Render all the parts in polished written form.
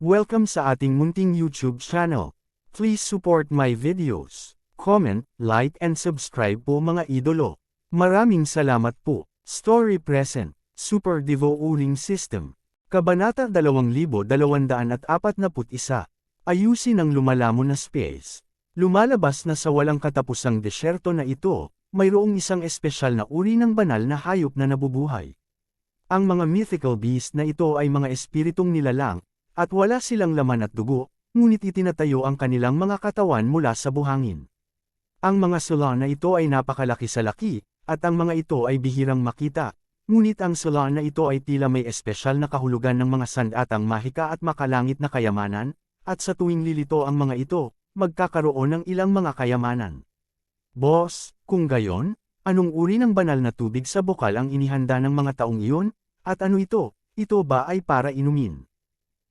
Welcome sa ating munting YouTube channel. Please support my videos. Comment, like and subscribe po mga idolo. Maraming salamat po. Story Present, Super Devo Uring System. Kabanata 2241. Ayusin ang lumalamon na space. Lumalabas na sa walang katapusang desyerto na ito, mayroong isang espesyal na uri ng banal na hayop na nabubuhay. Ang mga mythical beast na ito ay mga espiritong nilalang, at wala silang laman at dugo, ngunit itinatayo ang kanilang mga katawan mula sa buhangin. Ang mga sula na ito ay napakalaki sa laki, at ang mga ito ay bihirang makita, ngunit ang sula na ito ay tila may espesyal na kahulugan ng mga sandatang mahika at makalangit na kayamanan, at sa tuwing lilito ang mga ito, magkakaroon ng ilang mga kayamanan. Boss, kung gayon, anong uri ng banal na tubig sa bukal ang inihanda ng mga taong iyon? At ano ito? Ito ba ay para inumin?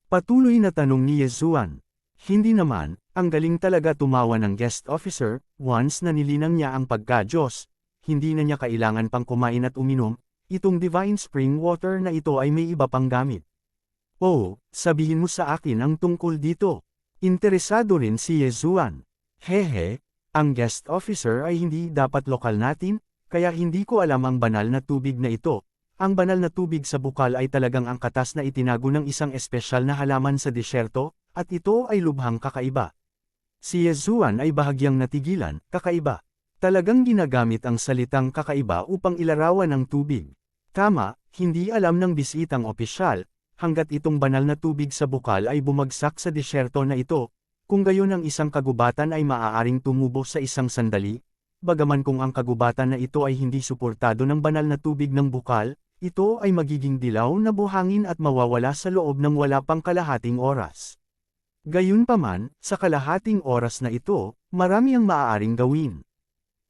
Patuloy na tanong ni Yezuan. Hindi naman, ang galing talaga tumawa ng guest officer, once na nilinang niya ang pagka-Diyos, hindi na niya kailangan pang kumain at uminom, itong divine spring water na ito ay may iba pang gamit. Oh, sabihin mo sa akin ang tungkol dito. Interesado rin si Yezuan. Hehe, ang guest officer ay hindi dapat lokal natin, kaya hindi ko alam ang banal na tubig na ito. Ang banal na tubig sa bukal ay talagang ang katas na itinago ng isang espesyal na halaman sa disyerto, at ito ay lubhang kakaiba. Si Yezuan ay bahagyang natigilan, kakaiba. Talagang ginagamit ang salitang kakaiba upang ilarawan ang tubig. Tama, hindi alam ng bisitang opisyal, hanggat itong banal na tubig sa bukal ay bumagsak sa disyerto na ito, kung gayon ang isang kagubatan ay maaaring tumubo sa isang sandali, bagaman kung ang kagubatan na ito ay hindi suportado ng banal na tubig ng bukal, ito ay magiging dilaw na buhangin at mawawala sa loob ng wala pang kalahating oras. Gayunpaman, sa kalahating oras na ito, marami ang maaaring gawin.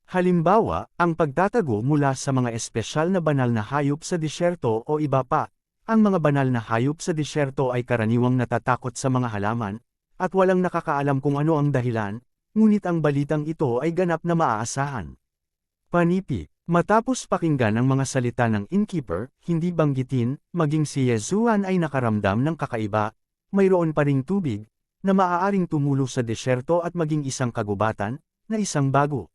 Halimbawa, ang pagtatago mula sa mga espesyal na banal na hayop sa disyerto o iba pa. Ang mga banal na hayop sa disyerto ay karaniwang natatakot sa mga halaman, at walang nakakaalam kung ano ang dahilan, ngunit ang balitang ito ay ganap na maaasahan. Panipi. Matapos pakinggan ang mga salita ng innkeeper, hindi banggitin, maging si Yezuan ay nakaramdam ng kakaiba, mayroon pa ring tubig, na maaaring tumulo sa desyerto at maging isang kagubatan, na isang bago.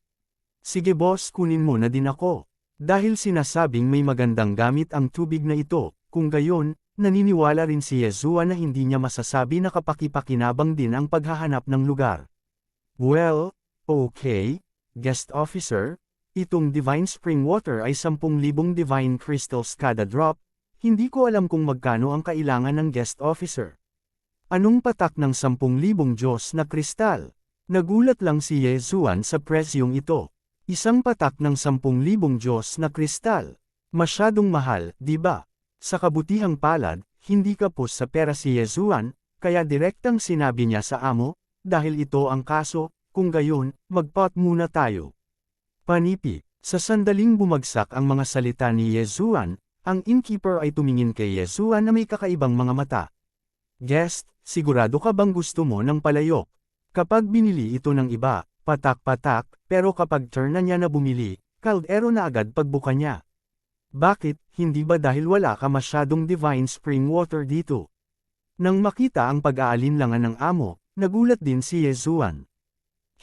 Sige boss, kunin mo na din ako. Dahil sinasabing may magandang gamit ang tubig na ito, kung gayon, naniniwala rin si Yezuan na hindi niya masasabi na kapakipakinabang din ang paghahanap ng lugar. Well, okay, guest officer. Itong divine spring water ay 10,000 divine crystals kada drop, hindi ko alam kung magkano ang kailangan ng guest officer. Anong patak ng 10,000 Diyos na kristal? Nagulat lang si Yezuan sa presyong ito. Isang patak ng 10,000 Diyos na kristal. Masyadong mahal, di ba? Sa kabutihang palad, hindi kapos sa pera si Yezuan, kaya direktang sinabi niya sa amo, dahil ito ang kaso, kung gayon, mag-pot muna tayo. Panipi, sa sandaling bumagsak ang mga salita ni Yezuan, ang innkeeper ay tumingin kay Yezuan na may kakaibang mga mata. Guest, sigurado ka bang gusto mo ng palayok? Kapag binili ito ng iba, patak-patak, pero kapag turn na niya na bumili, kaldero na agad pagbuka niya. Bakit, hindi ba dahil wala ka masyadong divine spring water dito? Nang makita ang pag-aalinlangan ng amo, nagulat din si Yezuan.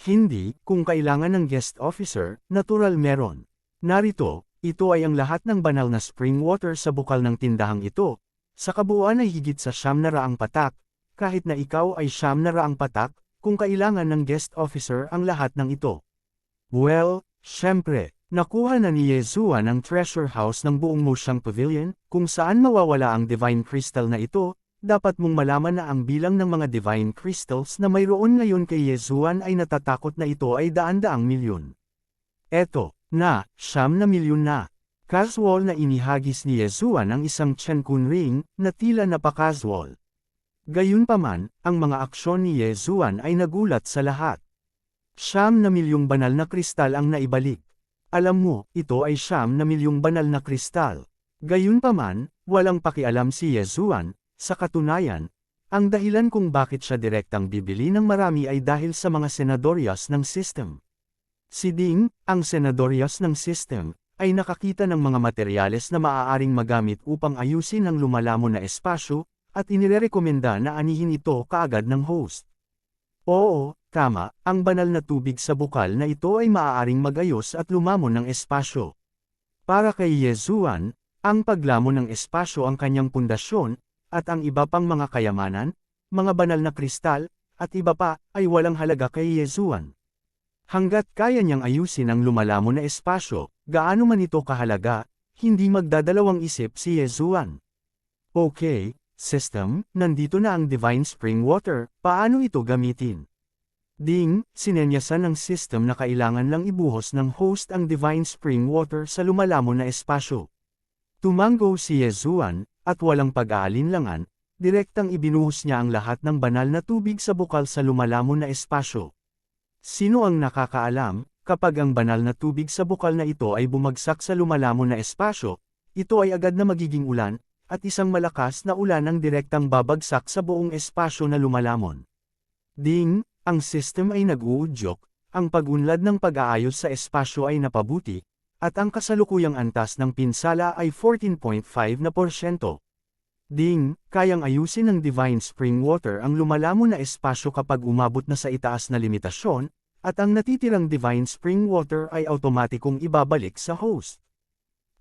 Hindi, kung kailangan ng guest officer, natural meron. Narito, ito ay ang lahat ng banal na spring water sa bukal ng tindahang ito. Sa kabuuan ay higit sa 900 patak, kahit na ikaw ay 900 patak, kung kailangan ng guest officer ang lahat ng ito. Well, syempre, nakuha na ni Yezuan ang treasure house ng buong Moshang Pavilion, kung saan mawawala ang divine crystal na ito. Dapat mong malaman na ang bilang ng mga divine crystals na mayroon ngayon kay Yezuan ay natatakot na ito ay daan-daang milyon. Eto, na, 9 milyon na. Casual na inihagis ni Yezuan ang isang Chenkun ring, na tila napaka-casual. Gayunpaman, ang mga aksyon ni Yezuan ay nagulat sa lahat. 9 milyong banal na kristal ang naibalik. Alam mo, ito ay 9 milyong banal na kristal. Gayunpaman, walang pakialam si Yezuan. Sa katunayan, ang dahilan kung bakit siya direktang bibili ng marami ay dahil sa mga senadoryas ng system. Si Ding, ang senadoryas ng system, ay nakakita ng mga materyales na maaaring magamit upang ayusin ang lumalamon na espasyo, at inirekomenda na anihin ito kaagad ng host. Oo, tama, ang banal na tubig sa bukal na ito ay maaaring magayos at lumamon ng espasyo. Para kay Yesuan, ang paglamon ng espasyo ang kanyang pundasyon, at ang iba pang mga kayamanan, mga banal na kristal, at iba pa, ay walang halaga kay Yesuan. Hanggat kaya niyang ayusin ang lumalamon na espasyo, gaano man ito kahalaga, hindi magdadalawang isip si Yesuan. Okay, system, nandito na ang Divine Spring Water, paano ito gamitin? Ding, sinenyasan ng system na kailangan lang ibuhos ng host ang Divine Spring Water sa lumalamon na espasyo. Tumango si Yesuan, at walang pag-aalinlangan, direktang ibinuhos niya ang lahat ng banal na tubig sa bukal sa lumalamon na espasyo. Sino ang nakakaalam, kapag ang banal na tubig sa bukal na ito ay bumagsak sa lumalamon na espasyo, ito ay agad na magiging ulan, at isang malakas na ulan ang direktang babagsak sa buong espasyo na lumalamon. Ding, ang system ay nag-uudyok, ang pag-unlad ng pag-aayos sa espasyo ay napabuti, at ang kasalukuyang antas ng pinsala ay 14.5%. Ding, kayang ayusin ng Divine Spring Water ang lumalamon na espasyo kapag umabot na sa itaas na limitasyon, at ang natitirang Divine Spring Water ay automatikong ibabalik sa host.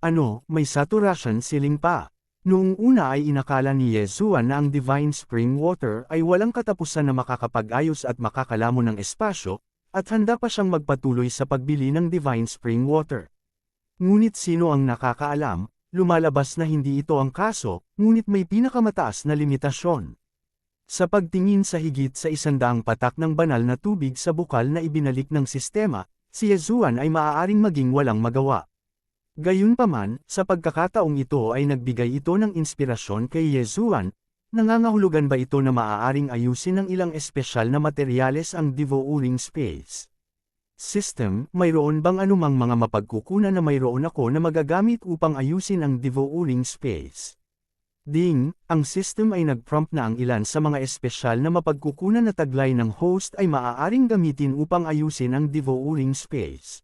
Ano, may saturation ceiling pa. Noong una ay inakala ni Yesuan na ang Divine Spring Water ay walang katapusan na makakapag-ayos at makakalamon ng espasyo, at handa pa siyang magpatuloy sa pagbili ng Divine Spring Water. Ngunit sino ang nakakaalam, lumalabas na hindi ito ang kaso, ngunit may pinakamataas na limitasyon. Sa pagtingin sa higit sa 100 patak ng banal na tubig sa bukal na ibinalik ng sistema, si Yesuan ay maaaring maging walang magawa. Gayunpaman, sa pagkakataong ito ay nagbigay ito ng inspirasyon kay Yesuan, nangangahulugan ba ito na maaaring ayusin ng ilang espesyal na materyales ang devouring space? System, mayroon bang anumang mga mapagkukunan na mayroon ako na magagamit upang ayusin ang devouring space? Ding, ang system ay nag-prompt na ang ilan sa mga espesyal na mapagkukunan na taglay ng host ay maaaring gamitin upang ayusin ang devouring space.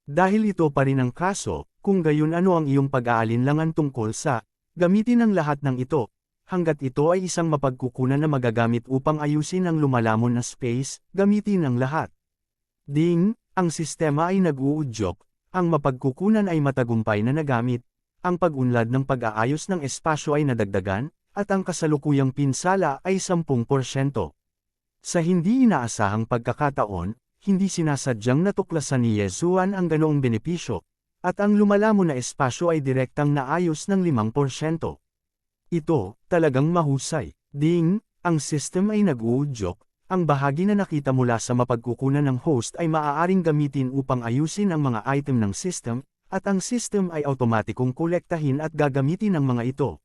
Dahil ito pa rin ang kaso, kung gayon ano ang iyong pag-aalinlangan tungkol sa, gamitin ang lahat ng ito, hanggat ito ay isang mapagkukunan na magagamit upang ayusin ang lumalamon na space, gamitin ang lahat. Ding, ang sistema ay nag-uudyok, ang mapagkukunan ay matagumpay na nagamit, ang pag-unlad ng pag-aayos ng espasyo ay nadagdagan, at ang kasalukuyang pinsala ay 10%. Sa hindi inaasahang pagkakataon, hindi sinasadyang natuklasan ni Yesuan ang ganoong benepisyo, at ang lumalamon na espasyo ay direktang naayos ng 5%. Ito, talagang mahusay. Ding, ang system ay nag-uudyok, ang bahagi na nakita mula sa mapagkukunan ng host ay maaaring gamitin upang ayusin ang mga item ng system, at ang system ay automatikong kolektahin at gagamitin ang mga ito.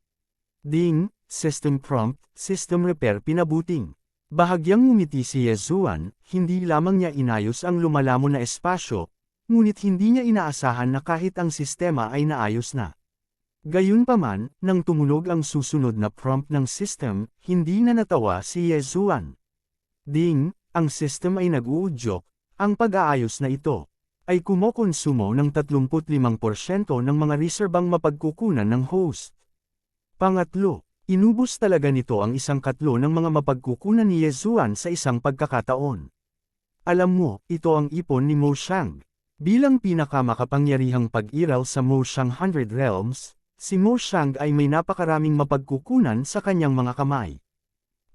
Ding, system prompt, system repair pinabuting. Bahagyang ngumiti si Yesuan, hindi lamang niya inayos ang lumalamon na espasyo, ngunit hindi niya inaasahan na kahit ang sistema ay naayos na. Gayunpaman, nang tumunog ang susunod na prompt ng system, hindi na natawa si Yesuan. Ding, ang system ay nag-uudyok, ang pag-aayos na ito ay kumokonsumo ng 35% ng mga reserbang mapagkukunan ng host. Pangatlo, inubos talaga nito ang 1/4 ng mga mapagkukunan ni Yesuan sa isang pagkakataon. Alam mo, ito ang ipon ni Mo Xiang. Bilang pinakamakapangyarihang pag-iral sa Mo Xiang 100 Realms, si Mo Xiang ay may napakaraming mapagkukunan sa kanyang mga kamay.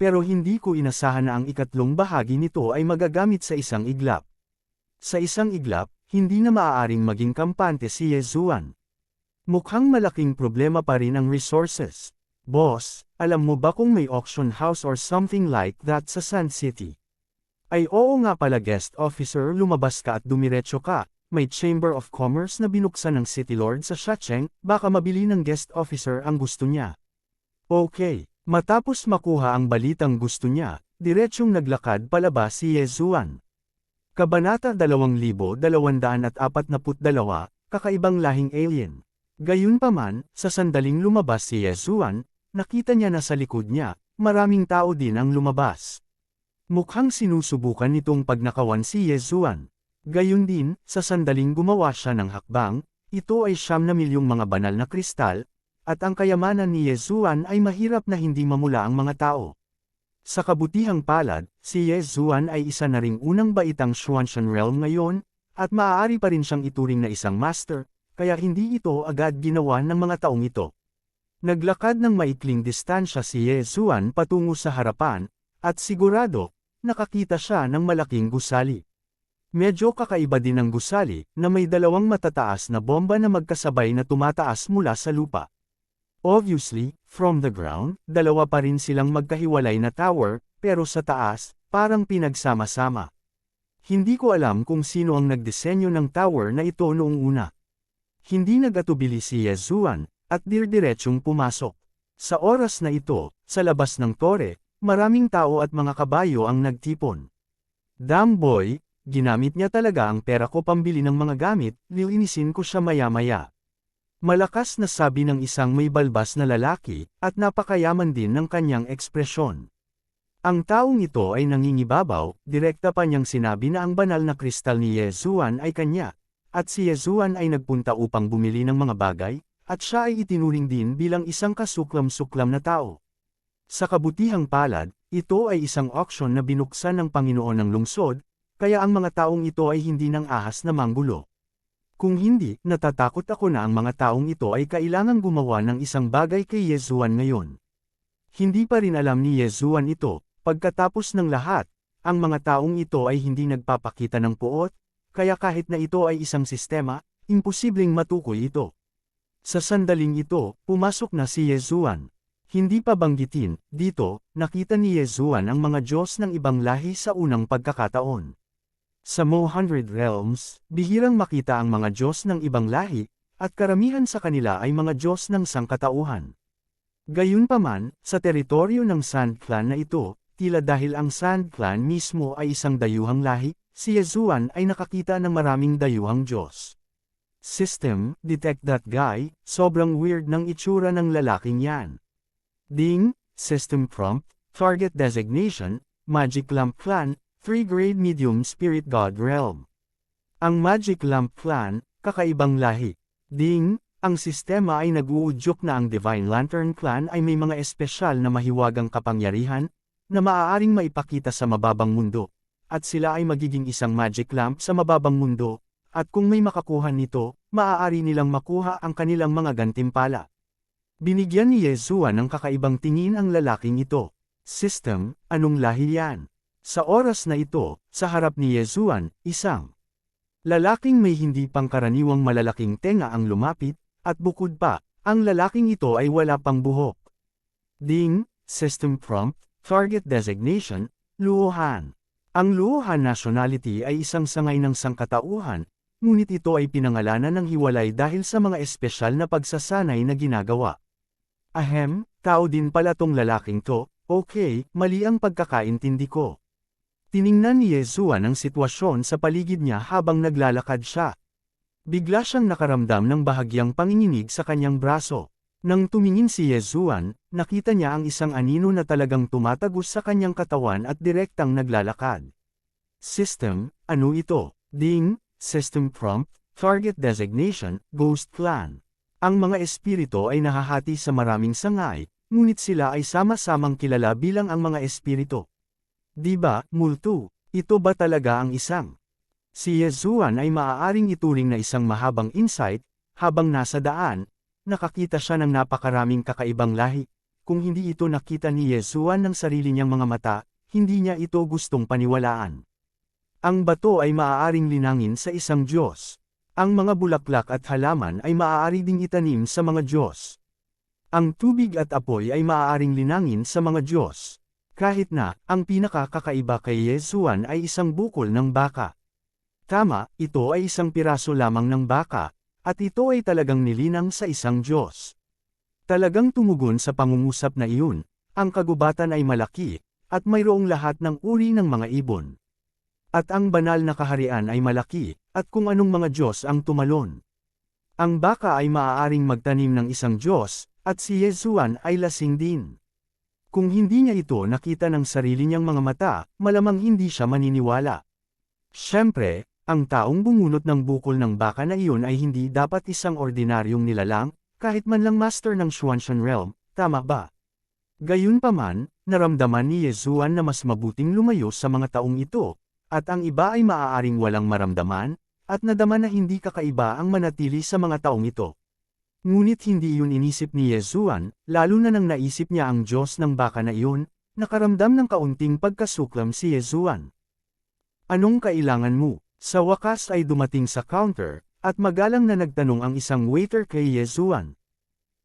Pero hindi ko inasahan na ang ikatlong bahagi nito ay magagamit sa isang iglap. Sa isang iglap, hindi na maaaring maging kampante si Yesuan. Mukhang malaking problema pa rin ang resources. Boss, alam mo ba kung may auction house or something like that sa Sun City? Ay oo nga pala guest officer, lumabas ka at dumiretso ka, may Chamber of Commerce na binuksan ng City Lord sa Shacheng, baka mabili ng guest officer ang gusto niya. Okay, matapos makuha ang balitang gusto niya, diretsyong naglakad palabas si Yesuan. Kabanata 2242, Kakaibang lahing alien. Gayunpaman, sa sandaling lumabas si Yesuan, nakita niya na sa likod niya, maraming tao din ang lumabas. Mukhang sinusubukan nitong pagnakawan si Yesuan. Gayon din, sa sandaling gumawa siya ng hakbang, ito ay 9 milyong mga banal na kristal, at ang kayamanan ni Yezuan ay mahirap na hindi mamula ang mga tao. Sa kabutihang palad, si Yezuan ay isa na ring unang baitang Xuanshan realm ngayon, at maaari pa rin siyang ituring na isang master, kaya hindi ito agad ginawa ng mga taong ito. Naglakad ng maikling distansya si Yezuan patungo sa harapan, at sigurado, nakakita siya ng malaking gusali. Medyo kakaiba din ang gusali, na may dalawang matataas na bomba na magkasabay na tumataas mula sa lupa. Obviously, from the ground, dalawa pa rin silang magkahiwalay na tower, pero sa taas, parang pinagsama-sama. Hindi ko alam kung sino ang nagdisenyo ng tower na ito noong una. Hindi nag-atubili si Yezuan, at dirdiretsong pumasok. Sa oras na ito, sa labas ng tore, maraming tao at mga kabayo ang nagtipon. Damn boy, ginamit niya talaga ang pera ko pambili ng mga gamit, lilinisin ko siya maya-maya. Malakas na sabi ng isang may balbas na lalaki, at napakayaman din ng kanyang ekspresyon. Ang taong ito ay nangingibabaw, direkta pa niyang sinabi na ang banal na kristal ni Yezuan ay kanya, at si Yezuan ay nagpunta upang bumili ng mga bagay, at siya ay itinuring din bilang isang kasuklam-suklam na tao. Sa kabutihang palad, ito ay isang auction na binuksan ng Panginoon ng lungsod, kaya ang mga taong ito ay hindi nang ahas na manggulo. Kung hindi, natatakot ako na ang mga taong ito ay kailangang gumawa ng isang bagay kay Yezuan ngayon. Hindi pa rin alam ni Yezuan ito, pagkatapos ng lahat, ang mga taong ito ay hindi nagpapakita ng puot, kaya kahit na ito ay isang sistema, imposibleng matukoy ito. Sa sandaling ito, pumasok na si Yezuan. Hindi pa banggitin, dito, nakita ni Yezuan ang mga Diyos ng ibang lahi sa unang pagkakataon. Sa Mo Hundred Realms, bihirang makita ang mga Diyos ng ibang lahi, at karamihan sa kanila ay mga Diyos ng sangkatauhan. Gayunpaman, sa teritoryo ng Sand Clan na ito, tila dahil ang Sand Clan mismo ay isang dayuhang lahi, si Yezuan ay nakakita ng maraming dayuhang Diyos. System, detect that guy, sobrang weird ng itsura ng lalaking yan. Ding, system prompt, target designation, Magic Lamp Clan, 3-grade medium spirit god realm. Ang Magic Lamp Clan, kakaibang lahi. Ding, ang sistema ay nag-uudyok na ang Divine Lantern Clan ay may mga espesyal na mahiwagang kapangyarihan, na maaaring maipakita sa mababang mundo, at sila ay magiging isang magic lamp sa mababang mundo, at kung may makakuha nito, maaari nilang makuha ang kanilang mga gantimpala. Binigyan ni Yezuan ng kakaibang tingin ang lalaking ito. System, anong lahi yan? Sa oras na ito, sa harap ni Yezuan, isang lalaking may hindi pangkaraniwang malalaking tenga ang lumapit, at bukod pa, ang lalaking ito ay wala pang buhok. Ding, system prompt, target designation, Luohan. Ang Luohan nationality ay isang sangay ng sangkatauhan, ngunit ito ay pinangalanan ng hiwalay dahil sa mga espesyal na pagsasanay na ginagawa. Ahem, tao din pala tong lalaking to, okay, mali ang pagkakaintindi ko. Tiningnan ni Yezuan ang sitwasyon sa paligid niya habang naglalakad siya. Bigla siyang nakaramdam ng bahagyang panginginig sa kanyang braso. Nang tumingin si Yezuan, nakita niya ang isang anino na talagang tumatagos sa kanyang katawan at direktang naglalakad. System, ano ito? Ding, system prompt, target designation, Ghost Clan. Ang mga espiritu ay nahahati sa maraming sangay, ngunit sila ay sama-samang kilala bilang ang mga espiritu. Diba, multo? Ito ba talaga ang isang? Si Yezuan ay maaaring ituring na isang mahabang insight, habang nasa daan, nakakita siya ng napakaraming kakaibang lahi. Kung hindi ito nakita ni Yezuan ng sarili niyang mga mata, hindi niya ito gustong paniwalaan. Ang bato ay maaaring linangin sa isang Diyos. Ang mga bulaklak at halaman ay maaari ding itanim sa mga Diyos. Ang tubig at apoy ay maaaring linangin sa mga Diyos. Kahit na, ang pinakakakaiba kay Yezuan ay isang bukol ng baka. Tama, ito ay isang piraso lamang ng baka, at ito ay talagang nilinang sa isang Diyos. Talagang tumugon sa pangungusap na iyon, ang kagubatan ay malaki, at mayroong lahat ng uri ng mga ibon. At ang banal na kaharian ay malaki, at kung anong mga Diyos ang tumalon. Ang baka ay maaaring magtanim ng isang Diyos, at si Yezuan ay lasing din. Kung hindi niya ito nakita ng sarili niyang mga mata, malamang hindi siya maniniwala. Siyempre, ang taong bumunot ng bukol ng baka na iyon ay hindi dapat isang ordinaryong nilalang, kahit man lang master ng Xuanshan Realm, tama ba? Gayunpaman, naramdaman ni Yezuan na mas mabuting lumayo sa mga taong ito, at ang iba ay maaaring walang maramdaman, at nadama na hindi kakaiba ang manatili sa mga taong ito. Ngunit hindi yun inisip ni Yezuan, lalo na nang naisip niya ang Diyos ng baka na iyon, nakaramdam ng kaunting pagkasuklam si Yezuan. Anong kailangan mo? Sa wakas ay dumating sa counter, at magalang na nagtanong ang isang waiter kay Yezuan.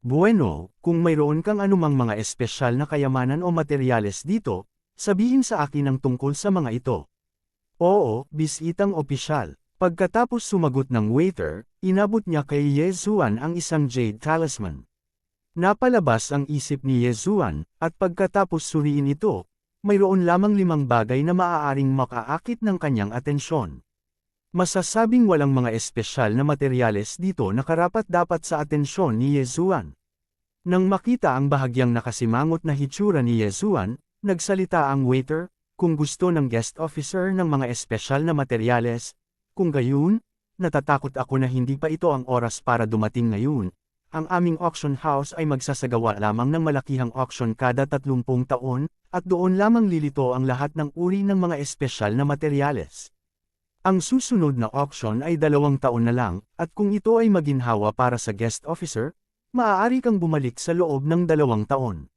Bueno, kung mayroon kang anumang mga espesyal na kayamanan o materyales dito, sabihin sa akin ang tungkol sa mga ito. Oo, bisitang opisyal. Pagkatapos sumagot ng waiter, inabot niya kay Yezuan ang isang jade talisman. Napalabas ang isip ni Yezuan, at pagkatapos suriin ito, mayroon lamang 5 bagay na maaaring makaakit ng kanyang atensyon. Masasabing walang mga espesyal na materyales dito na karapat-dapat sa atensyon ni Yezuan. Nang makita ang bahagyang nakasimangot na hitsura ni Yezuan, nagsalita ang waiter, kung gusto ng guest officer ng mga espesyal na materyales, kung gayon, natatakot ako na hindi pa ito ang oras para dumating ngayon. Ang aming auction house ay magsasagawa lamang ng malakihang auction kada 30 taon, at doon lamang lilito ang lahat ng uri ng mga espesyal na materyales. Ang susunod na auction ay 2 taon na lang, at kung ito ay maginhawa para sa guest officer, maaari kang bumalik sa loob ng 2 taon.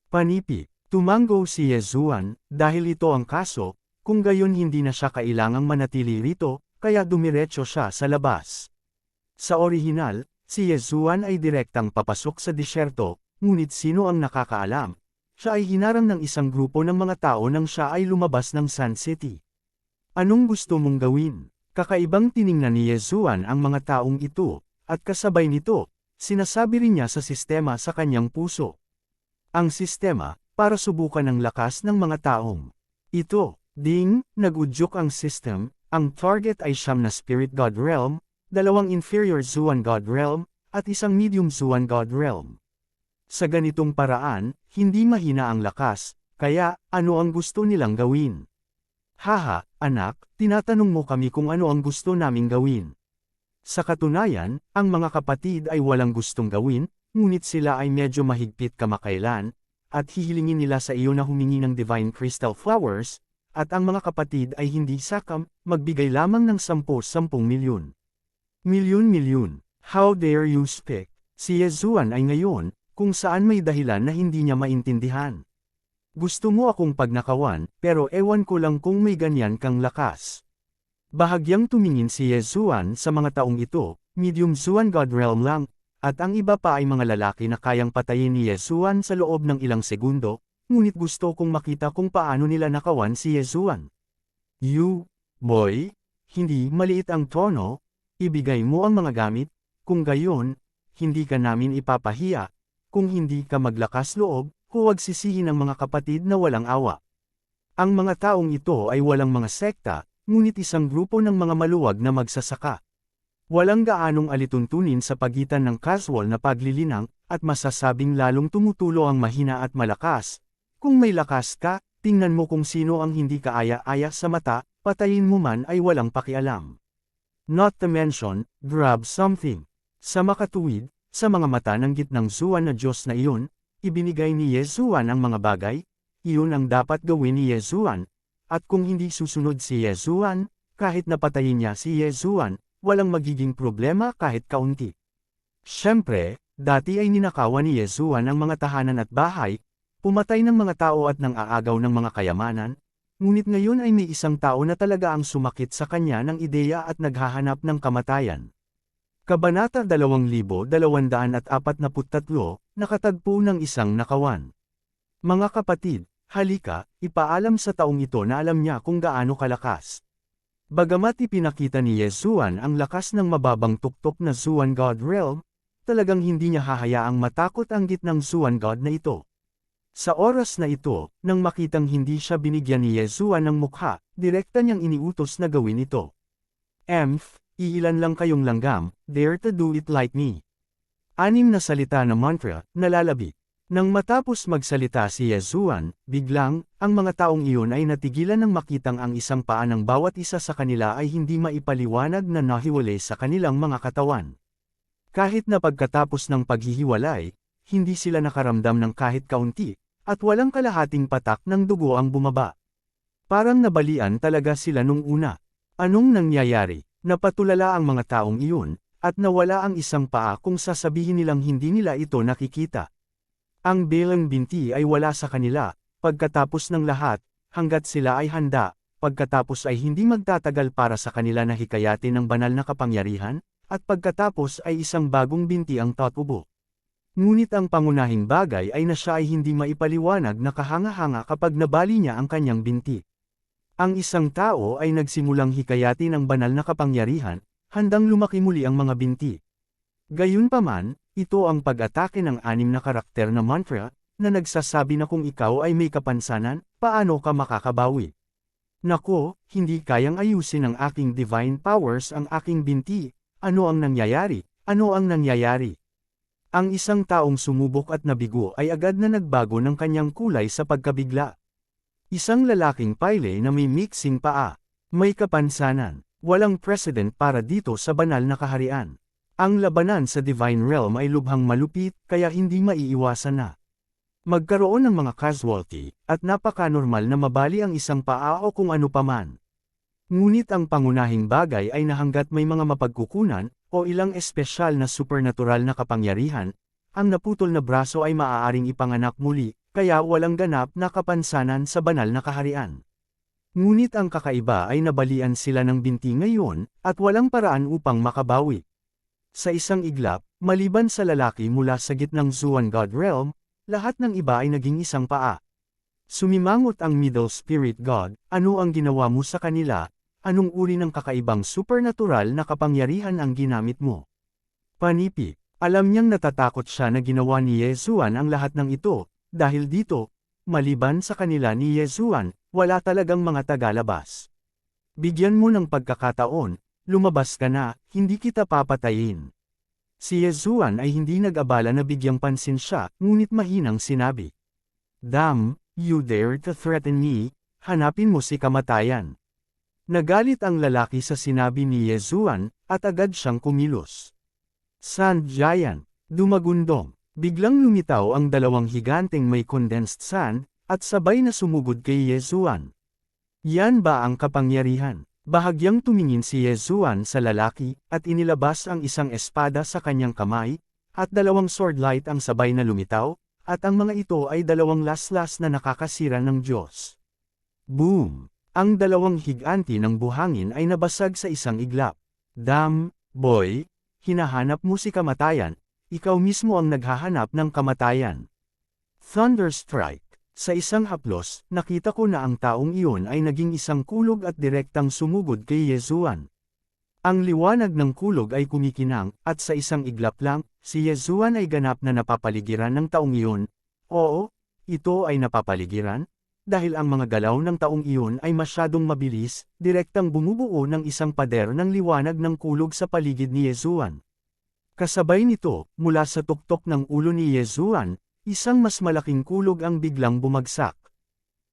Panipi, tumango si Yezuan, dahil ito ang kaso, kung gayon hindi na siya kailangang manatili rito, kaya dumiretso siya sa labas. Sa orihinal, si Yezuan ay direktang papasok sa disyerto, ngunit sino ang nakakaalam? Siya ay hinarang ng isang grupo ng mga tao nang siya ay lumabas ng Sun City. Anong gusto mong gawin? Kakaibang tiningnan ni Yezuan ang mga taong ito, at kasabay nito, sinasabi rin niya sa sistema sa kanyang puso. Ang sistema, para subukan ang lakas ng mga taong ito. Ding, nag-udyok ang system, ang target ay 9 na Spirit God Realm, 2 Inferior Zuan God Realm, at 1 Medium Zuan God Realm. Sa ganitong paraan, hindi mahina ang lakas, kaya, ano ang gusto nilang gawin? Haha, anak, tinatanong mo kami kung ano ang gusto naming gawin. Sa katunayan, ang mga kapatid ay walang gustong gawin, ngunit sila ay medyo mahigpit kamakailan, at hihilingin nila sa iyo na humingi ng Divine Crystal Flowers, at ang mga kapatid ay hindi sakam, magbigay lamang ng 10 milyon. Milyon. How dare you speak? Si Yezuan ay ngayon, kung saan may dahilan na hindi niya maintindihan. Gusto mo akong pagnakawan, pero ewan ko lang kung may ganyan kang lakas. Bahagyang tumingin si Yezuan sa mga taong ito, Medium Zuan God Realm lang, at ang iba pa ay mga lalaki na kayang patayin ni Yezuan sa loob ng ilang segundo, ngunit gusto kong makita kung paano nila nakawan si Yezuan. You, boy, hindi maliit ang tono, ibigay mo ang mga gamit, kung gayon, hindi ka namin ipapahiya, kung hindi ka maglakas loob, huwag sisihin ang mga kapatid na walang awa. Ang mga taong ito ay walang mga sekta, ngunit isang grupo ng mga maluwag na magsasaka. Walang gaanong alituntunin sa pagitan ng casual na paglilinang, at masasabing lalong tumutulo ang mahina at malakas. Kung may lakas ka, tingnan mo kung sino ang hindi kaaya-aya sa mata, patayin mo man ay walang pakialam. Not to mention, grab something. Sa makatuwid, sa mga mata ng gitnang Zuan na Diyos na iyon, ibinigay ni Yezuan ang mga bagay, iyon ang dapat gawin ni Yezuan, at kung hindi susunod si Yezuan, kahit napatayin niya si Yezuan, walang magiging problema kahit kaunti. Siyempre, dati ay ninakawan ni Yezuan ang mga tahanan at bahay, pumatay ng mga tao at nang aagaw ng mga kayamanan, ngunit ngayon ay may isang tao na talaga ang sumakit sa kanya ng ideya at naghahanap ng kamatayan. Kabanata 2243, nakatagpo ng isang nakawan. Mga kapatid, halika, ipaalam sa taong ito na alam niya kung gaano kalakas. Bagamat ipinakita ni Yezuan ang lakas ng mababang tuktok na Zuan God Realm, talagang hindi niya hahayaang matakot ang gitnang Zuan God na ito. Sa oras na ito, nang makitang hindi siya binigyan ni Yezuan ng mukha, direkta niyang iniutos na gawin ito. Iilan lang kayong langgam, dare to do it like me. 6 na salita na mantra, nalalabik. Nang matapos magsalita si Yezuan, biglang, ang mga taong iyon ay natigilan nang makitang ang isang paa ng bawat isa sa kanila ay hindi maipaliwanag na nahiwalay sa kanilang mga katawan. Kahit na pagkatapos ng paghihiwalay, hindi sila nakaramdam ng kahit kaunti, at walang kalahating patak ng dugo ang bumaba. Parang nabalian talaga sila nung una. Anong nangyayari? Napatulala ang mga taong iyon, at nawala ang isang paa kung sasabihin nilang hindi nila ito nakikita. Ang belang binti ay wala sa kanila, pagkatapos ng lahat, hanggat sila ay handa, pagkatapos ay hindi magtatagal para sa kanila na hikayatin ng banal na kapangyarihan, at pagkatapos ay isang bagong binti ang tatubo. Ngunit ang pangunahing bagay ay na siya ay hindi maipaliwanag na kahanga-hanga kapag nabali niya ang kanyang binti. Ang isang tao ay nagsimulang hikayatin ang banal na kapangyarihan, handang lumaki muli ang mga binti. Gayunpaman, ito ang pag-atake ng 6 na karakter na mantra, na nagsasabi na kung ikaw ay may kapansanan, paano ka makakabawi? Nako, hindi kayang ayusin ng aking divine powers ang aking binti. Ano ang nangyayari? Ano ang nangyayari? Ang isang taong sumubok at nabigo ay agad na nagbago ng kanyang kulay sa pagkabigla. Isang lalaking payle na may mixing paa. May kapansanan. Walang precedent para dito sa banal na kaharian. Ang labanan sa Divine Realm ay lubhang malupit, kaya hindi maiiwasan na magkaroon ng mga casualty, at napaka-normal na mabali ang isang paa o kung ano paman. Ngunit ang pangunahing bagay ay na hanggat may mga mapagkukunan, o ilang espesyal na supernatural na kapangyarihan, ang naputol na braso ay maaaring ipanganak muli, kaya walang ganap na kapansanan sa banal na kaharian. Ngunit ang kakaiba ay nabalian sila ng binti ngayon, at walang paraan upang makabawi. Sa isang iglap, maliban sa lalaki mula sa gitnang Zuan God Realm, lahat ng iba ay naging isang paa. Sumimangot ang Middle Spirit God, ano ang ginawa mo sa kanila? Anong uri ng kakaibang supernatural na kapangyarihan ang ginamit mo? Panipi, alam niyang natatakot siya na ginawa ni Yesuan ang lahat ng ito, dahil dito, maliban sa kanila ni Yesuan, wala talagang mga tagalabas. Bigyan mo ng pagkakataon, lumabas ka na, hindi kita papatayin. Si Yesuan ay hindi nag-abala na bigyang pansin siya, ngunit mahinang sinabi. Damn, you dare to threaten me, hanapin mo si kamatayan. Nagalit ang lalaki sa sinabi ni Yesuan, at agad siyang kumilos. Sand Giant, dumagundong. Biglang lumitaw ang dalawang higanteng may condensed sand, at sabay na sumugod kay Yesuan. Yan ba ang kapangyarihan? Bahagyang tumingin si Yesuan sa lalaki, at inilabas ang isang espada sa kanyang kamay, at dalawang swordlight ang sabay na lumitaw, at ang mga ito ay dalawang laslas na nakakasira ng Diyos. Boom! Ang dalawang higanti ng buhangin ay nabasag sa isang iglap. Damn, boy, hinahanap mo si kamatayan, ikaw mismo ang naghahanap ng kamatayan. Thunderstrike. Sa isang haplos, nakita ko na ang taong iyon ay naging isang kulog at direktang sumugod kay Yesuan. Ang liwanag ng kulog ay kumikinang, at sa isang iglap lang, si Yesuan ay ganap na napapaligiran ng taong iyon. Oo, ito ay napapaligiran, dahil ang mga galaw ng taong iyon ay masyadong mabilis, direktang bumubuo ng isang pader ng liwanag ng kulog sa paligid ni Yesuan. Kasabay nito, mula sa tuktok ng ulo ni Yesuan, isang mas malaking kulog ang biglang bumagsak.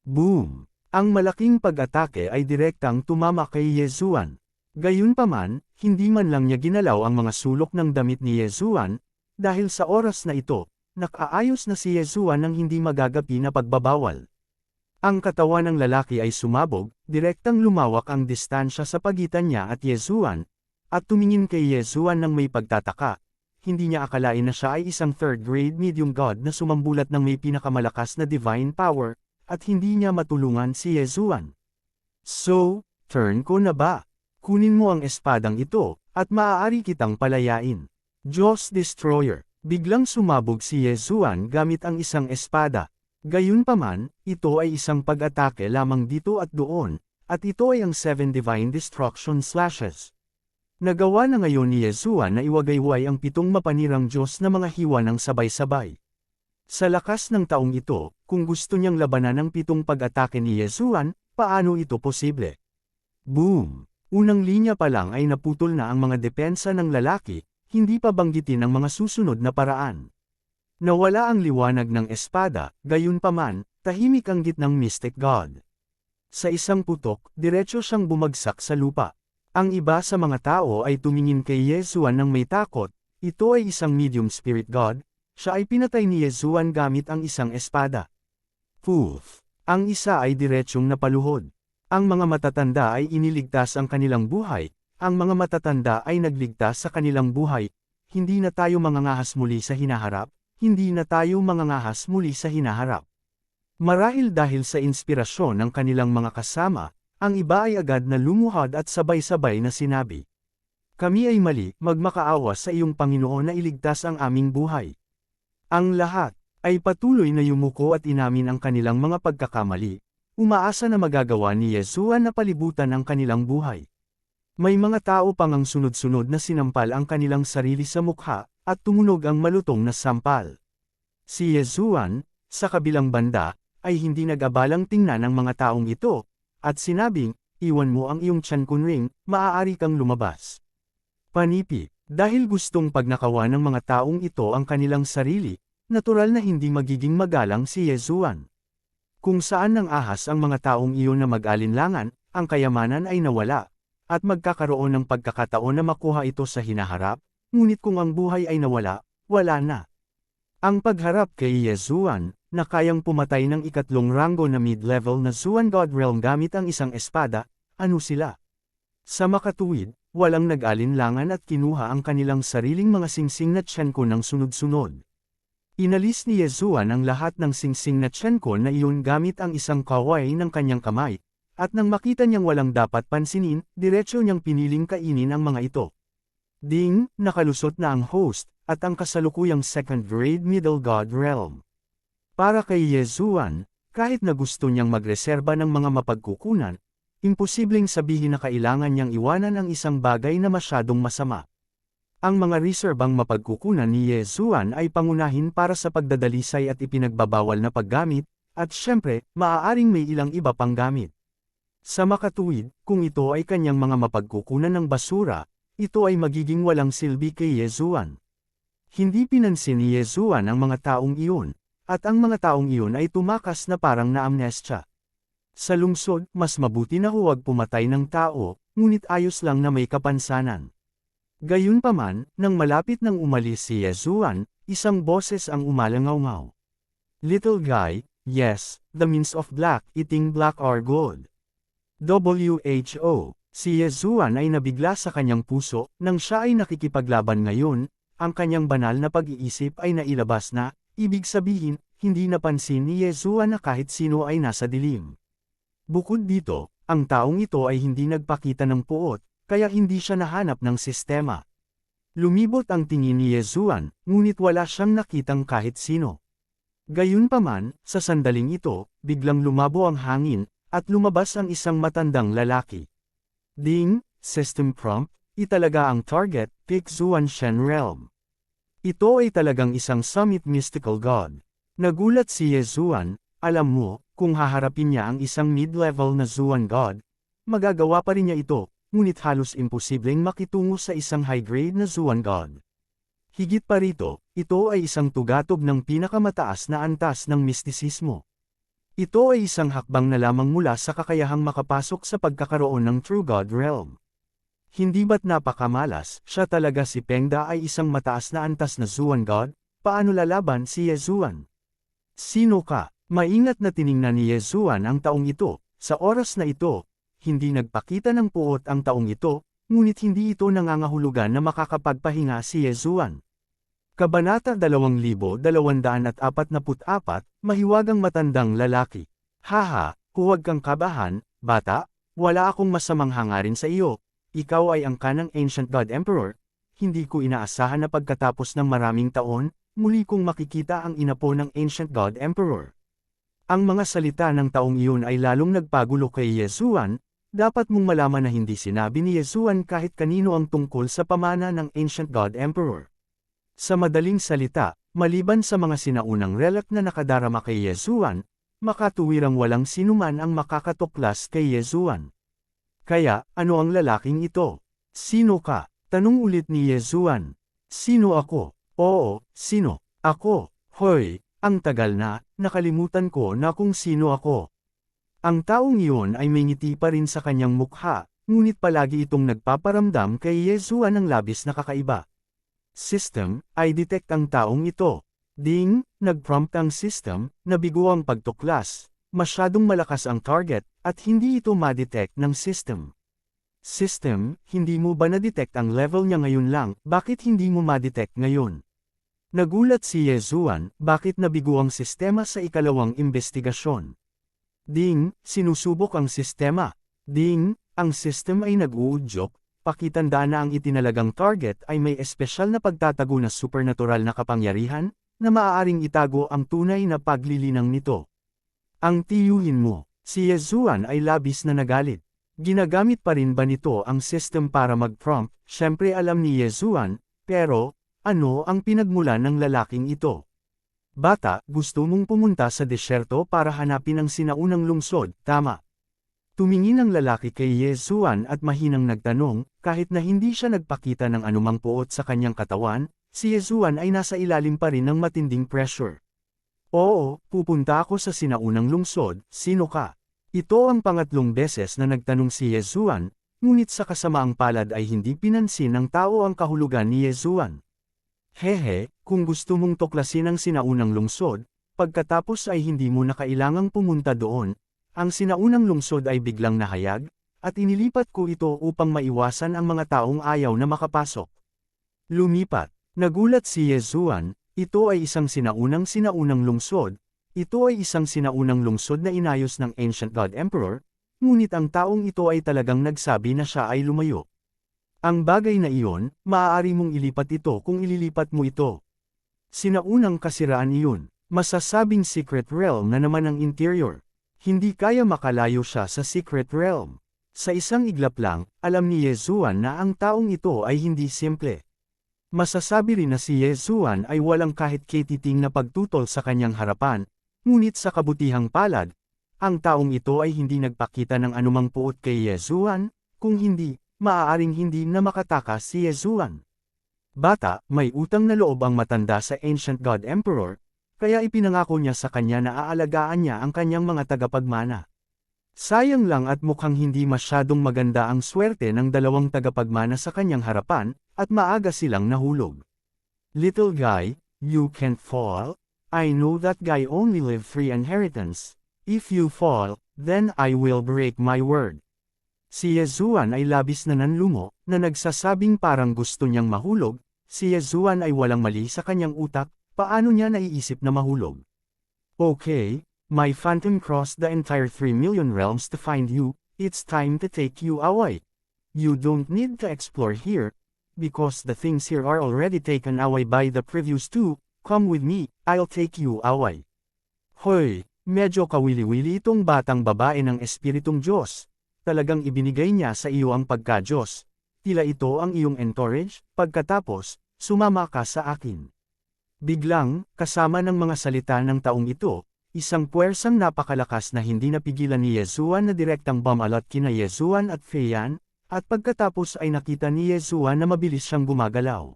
Boom! Ang malaking pag-atake ay direktang tumama kay Yesuan. Gayunpaman, hindi man lang niya ginalaw ang mga sulok ng damit ni Yesuan, dahil sa oras na ito, nakaayos na si Yesuan ng hindi magagapi na pagbabawal. Ang katawan ng lalaki ay sumabog, direktang lumawak ang distansya sa pagitan niya at Yesuan, at tumingin kay Yesuan ng may pagtataka. Hindi niya akalain na siya ay isang third-grade medium god na sumambulat ng may pinakamalakas na divine power, at hindi niya matulungan si Yesuan. So, turn ko na ba? Kunin mo ang espadang ito, at maaari kitang palayain. Diyos Destroyer. Biglang sumabog si Yesuan gamit ang isang espada. Gayunpaman, ito ay isang pag-atake lamang dito at doon, at ito ay ang 7 Divine Destruction Slashes. Nagawa na ngayon ni Yesuan na iwagayway ang 7 mapanirang Diyos na mga hiwa ng sabay-sabay. Sa lakas ng taong ito, kung gusto niyang labanan ang 7 pag-atake ni Yesuan, paano ito posible? Boom! Unang linya pa lang ay naputol na ang mga depensa ng lalaki, hindi pa banggitin ang mga susunod na paraan. Nawala ang liwanag ng espada, gayunpaman, tahimik ang gitnang mystic god. Sa isang putok, diretso siyang bumagsak sa lupa. Ang iba sa mga tao ay tumingin kay Yesuan ng may takot, Ito ay isang medium spirit god, siya ay pinatay ni Yezuan gamit ang isang espada. Poof! Ang isa ay diretsyong napaluhod. Ang mga matatanda ay iniligtas ang kanilang buhay, ang mga matatanda ay nagligtas sa kanilang buhay. Hindi na tayo mangangahas muli sa hinaharap, hindi na tayo mangangahas muli sa hinaharap. Marahil dahil sa inspirasyon ng kanilang mga kasama, ang iba ay agad na lumuhod at sabay-sabay na sinabi, "Kami ay mali, magmakaawa sa iyong Panginoon na iligtas ang aming buhay." Ang lahat ay patuloy na yumuko at inamin ang kanilang mga pagkakamali, umaasa na magagawa ni Yezuan na palibutan ang kanilang buhay. May mga tao pang ang sunod-sunod na sinampal ang kanilang sarili sa mukha, at tumunog ang malutong na sampal. Si Yezuan, sa kabilang banda, ay hindi nag-abalang tingnan ang mga taong ito, at sinabing, "Iwan mo ang iyong tiyan kunring, maaari kang lumabas." Panipi, dahil gustong pagnakawa ng mga taong ito ang kanilang sarili, natural na hindi magiging magalang si Yezuan. Kung saan nang ahas ang mga taong iyon na mag-alinlangan, ang kayamanan ay nawala, at magkakaroon ng pagkakataon na makuha ito sa hinaharap, ngunit kung ang buhay ay nawala, wala na. Ang pagharap kay Yezuan, na kayang pumatay ng ikatlong ranggo na mid-level na Zuan God Realm gamit ang isang espada, ano sila? Sa makatuwid, walang nag-alinlangan at kinuha ang kanilang sariling mga singsing na tiyanko ng sunod-sunod. Inalis ni Yezuan ang lahat ng singsing na tiyanko na iyon gamit ang isang kaway ng kanyang kamay, at nang makita niyang walang dapat pansinin, diretsyo niyang piniling kainin ang mga ito. Ding, nakalusot na ang host, at ang kasalukuyang second-grade middle god realm. Para kay Yezuan, kahit na gusto niyang magreserba ng mga mapagkukunan, imposibleng sabihin na kailangan niyang iwanan ang isang bagay na masyadong masama. Ang mga reserbang mapagkukunan ni Yezuan ay pangunahin para sa pagdadalisay at ipinagbabawal na paggamit, at syempre, maaaring may ilang iba pang gamit. Sa makatuwid, kung ito ay kanyang mga mapagkukunan ng basura, ito ay magiging walang silbi kay Yezuan. Hindi pinansin ni Yezuan ang mga taong iyon, at ang mga taong iyon ay tumakas na parang na-amnestya. Sa lungsod, mas mabuti na huwag pumatay ng tao, ngunit ayos lang na may kapansanan. Gayunpaman, nang malapit nang umalis si Yezuan, isang boses ang umalangaw-ngaw. "Little guy, yes, the means of black, eating black are good." WHO, si Yezuan ay nabigla sa kanyang puso, nang siya ay nakikipaglaban ngayon, ang kanyang banal na pag-iisip ay nailabas na, ibig sabihin, hindi napansin ni Yezuan na kahit sino ay nasa dilim. Bukod dito, ang taong ito ay hindi nagpakita ng puot, kaya hindi siya nahanap ng sistema. Lumibot ang tingin ni Yezuan, ngunit wala siyang nakitang kahit sino. Gayunpaman, sa sandaling ito, biglang lumabo ang hangin, at lumabas ang isang matandang lalaki. Ding, system prompt, italaga ang target, pick Zuan Shen Realm. Ito ay talagang isang summit mystical god. Nagulat si Yezuan, alam mo, kung haharapin niya ang isang mid-level na Zuan god, magagawa pa rin niya ito, ngunit halos imposibleng makitungo sa isang high-grade na Zuan god. Higit pa rito, ito ay isang tugatog ng pinakamataas na antas ng mistisismo. Ito ay isang hakbang na lamang mula sa kakayahang makapasok sa pagkakaroon ng True God Realm. Hindi ba't napakamalas, siya talaga si Pengda ay isang mataas na antas na Zuan God, paano lalaban si Yezuan? Sino ka? Maingat na tiningnan ni Yezuan ang taong ito, sa oras na ito, hindi nagpakita ng puot ang taong ito, ngunit hindi ito nangangahulugan na makakapagpahinga si Yezuan. Kabanata 2244, Mahiwagang matandang lalaki. Haha, huwag kang kabahan, bata, wala akong masamang hangarin sa iyo, ikaw ay ang kanang Ancient God Emperor, hindi ko inaasahan na pagkatapos ng maraming taon, muli kong makikita ang inapo ng Ancient God Emperor. Ang mga salita ng taong iyon ay lalong nagpagulo kay Yezuan, dapat mong malaman na hindi sinabi ni Yezuan kahit kanino ang tungkol sa pamana ng Ancient God Emperor. Sa madaling salita, maliban sa mga sinaunang relic na nakadarama kay Yezuan, makatuwirang walang sinuman ang makakatuklas kay Yezuan. Kaya, ano ang lalaking ito? Sino ka? Tanong ulit ni Yezuan. Sino ako? Oo, sino? Ako. Hoy, ang tagal na, nakalimutan ko na kung sino ako. Ang taong iyon ay may ngiti pa rin sa kanyang mukha, ngunit palagi itong nagpaparamdam kay Yezuan ng labis na kakaiba. System, I detect ang taong ito. Ding, nag-prompt ang system, nabigo ang pagtuklas. Masyadong malakas ang target, at hindi ito ma-detect ng system. System, hindi mo ba na-detect ang level niya ngayon lang, bakit hindi mo ma-detect ngayon? Nagulat si Yezuan, bakit nabigo ang sistema sa ikalawang investigasyon? Ding, sinusubok ang sistema. Ding, ang system ay nag-uudyok, pakitandaan na ang itinalagang target ay may espesyal na pagtatago na supernatural na kapangyarihan, na maaaring itago ang tunay na paglilinang nito. Ang tiyuhin mo, si Yezuan ay labis na nagalit. Ginagamit pa rin ba nito ang system para mag-prompt? Siyempre alam ni Yezuan, pero, ano ang pinagmulan ng lalaking ito? Bata, gusto mong pumunta sa desyerto para hanapin ang sinaunang lungsod, tama? Tumingin ang lalaki kay Yezuan at mahinang nagtanong, kahit na hindi siya nagpakita ng anumang puot sa kanyang katawan, si Yezuan ay nasa ilalim pa rin ng matinding pressure. Oo, pupunta ako sa sinaunang lungsod, sino ka? Ito ang pangatlong beses na nagtanong si Yezuan, ngunit sa kasamaang palad ay hindi pinansin ng tao ang kahulugan ni Yezuan. Hehe, kung gusto mong tuklasin ang sinaunang lungsod, pagkatapos ay hindi mo na kailangang pumunta doon, ang sinaunang lungsod ay biglang nahayag, at inilipat ko ito upang maiwasan ang mga taong ayaw na makapasok. Lumipat, nagulat si Yezuan, ito ay isang sinaunang lungsod, ito ay isang sinaunang lungsod na inayos ng Ancient God Emperor, ngunit ang taong ito ay talagang nagsabi na siya ay lumayo. Ang bagay na iyon, maaari mong ilipat ito kung ililipat mo ito. Sinaunang kasiraan iyon, masasabing secret realm na naman ang interior. Hindi kaya makalayo siya sa secret realm. Sa isang iglap lang, alam ni Yezuan na ang taong ito ay hindi simple. Masasabi rin na si Yezuan ay walang kahit katiting na pagtutol sa kanyang harapan, ngunit sa kabutihang palad, ang taong ito ay hindi nagpakita ng anumang puot kay Yezuan, kung hindi, maaaring hindi na makatakas si Yezuan. Bata, may utang na loob ang matanda sa Ancient God Emperor, kaya ipinangako niya sa kanya na aalagaan niya ang kanyang mga tagapagmana. Sayang lang at mukhang hindi masyadong maganda ang swerte ng dalawang tagapagmana sa kanyang harapan, at maaga silang nahulog. Little guy, you can't fall. I know that guy only live 3 inheritance. If you fall, then I will break my word. Si Yezuan ay labis na nanlumo, na nagsasabing parang gusto niyang mahulog. Si Yezuan ay walang mali sa kanyang utak, paano niya naiisip na mahulog? Okay, my phantom crossed the entire 3 million realms to find you, it's time to take you away. You don't need to explore here, because the things here are already taken away by the previous two, come with me, I'll take you away. Hoy, medyo kawili-wili itong batang babae ng Espiritong Diyos. Talagang ibinigay niya sa iyo ang pagka-Diyos. Tila ito ang iyong entourage, pagkatapos, sumama ka sa akin. Biglang, kasama ng mga salita ng taong ito, isang puwersang napakalakas na hindi napigilan ni Yezuan na direktang bumalot kina Yezuan at Feiyan, at pagkatapos ay nakita ni Yezuan na mabilis siyang gumagalaw.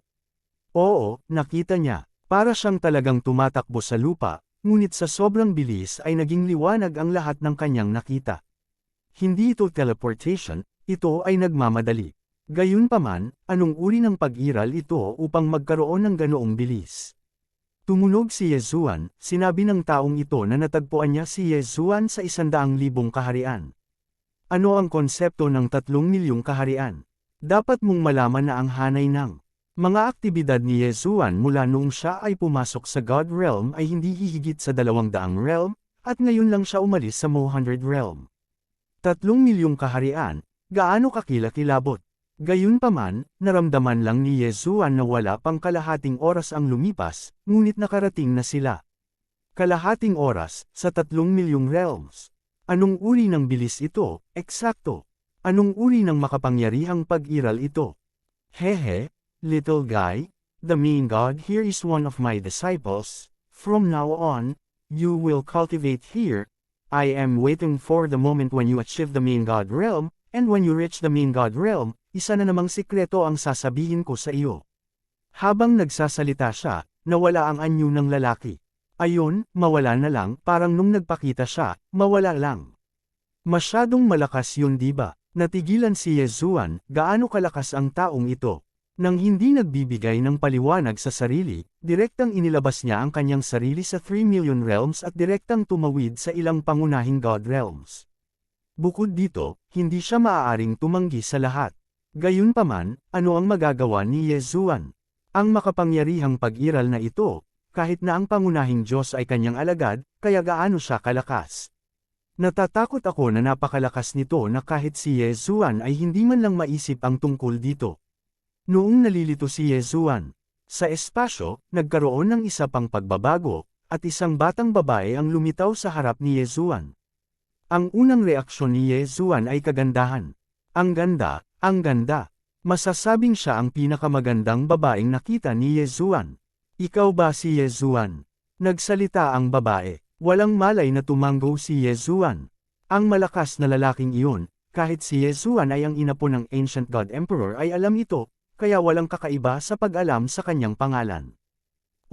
Oo, nakita niya, para siyang talagang tumatakbo sa lupa, ngunit sa sobrang bilis ay naging liwanag ang lahat ng kanyang nakita. Hindi ito teleportation, ito ay nagmamadali. Gayunpaman, anong uri ng pag-iral ito upang magkaroon ng ganoong bilis? Tumunog si Yezuan, sinabi ng taong ito na natagpuan niya si Yezuan sa 100,000 kaharian. Ano ang konsepto ng 3 milyong kaharian? Dapat mong malaman na ang hanay ng mga aktibidad ni Yezuan mula noong siya ay pumasok sa God Realm ay hindi hihigit sa 200 realm, at ngayon lang siya umalis sa Mo-100 Realm. 3 milyong kaharian, gaano kakilakilabot? Gayunpaman, naramdaman lang ni Yezuan na wala pang kalahating oras ang lumipas, ngunit nakarating na sila. Kalahating oras, sa 3 milyong realms. Anong uri ng bilis ito, eksakto? Anong uri ng makapangyarihang pag-iral ito? Hehe, little guy, the main God here is one of my disciples. From now on, you will cultivate here. I am waiting for the moment when you achieve the main God realm, and when you reach the main God realm, isa na namang sikreto ang sasabihin ko sa iyo. Habang nagsasalita siya, nawala ang anyo ng lalaki. Ayon, mawala na lang, parang nung nagpakita siya, mawala lang. Masyadong malakas yun diba? Natigilan si Yezuan, gaano kalakas ang taong ito? Nang hindi nagbibigay ng paliwanag sa sarili, direktang inilabas niya ang kanyang sarili sa 3 million realms at direktang tumawid sa ilang pangunahing God realms. Bukod dito, hindi siya maaaring tumanggi sa lahat. Gayunpaman, ano ang magagawa ni Yezuan? Ang makapangyarihang pag-iral na ito, kahit na ang pangunahing Diyos ay kanyang alagad, kaya gaano siya kalakas. Natatakot ako na napakalakas nito na kahit si Yezuan ay hindi man lang maisip ang tungkol dito. Noong nalilito si Yezuan sa espasyo, nagkaroon ng isa pang pagbabago, at isang batang babae ang lumitaw sa harap ni Yezuan. Ang unang reaksyon ni Yezuan ay kagandahan. Ang ganda, ang ganda. Masasabing siya ang pinakamagandang babaeng nakita ni Yezuan. Ikaw ba si Yezuan? Nagsalita ang babae. Walang malay na tumanggo si Yezuan. Ang malakas na lalaking iyon, kahit si Yezuan ay ang inapo ng Ancient God Emperor ay alam ito, kaya walang kakaiba sa pag-alam sa kanyang pangalan.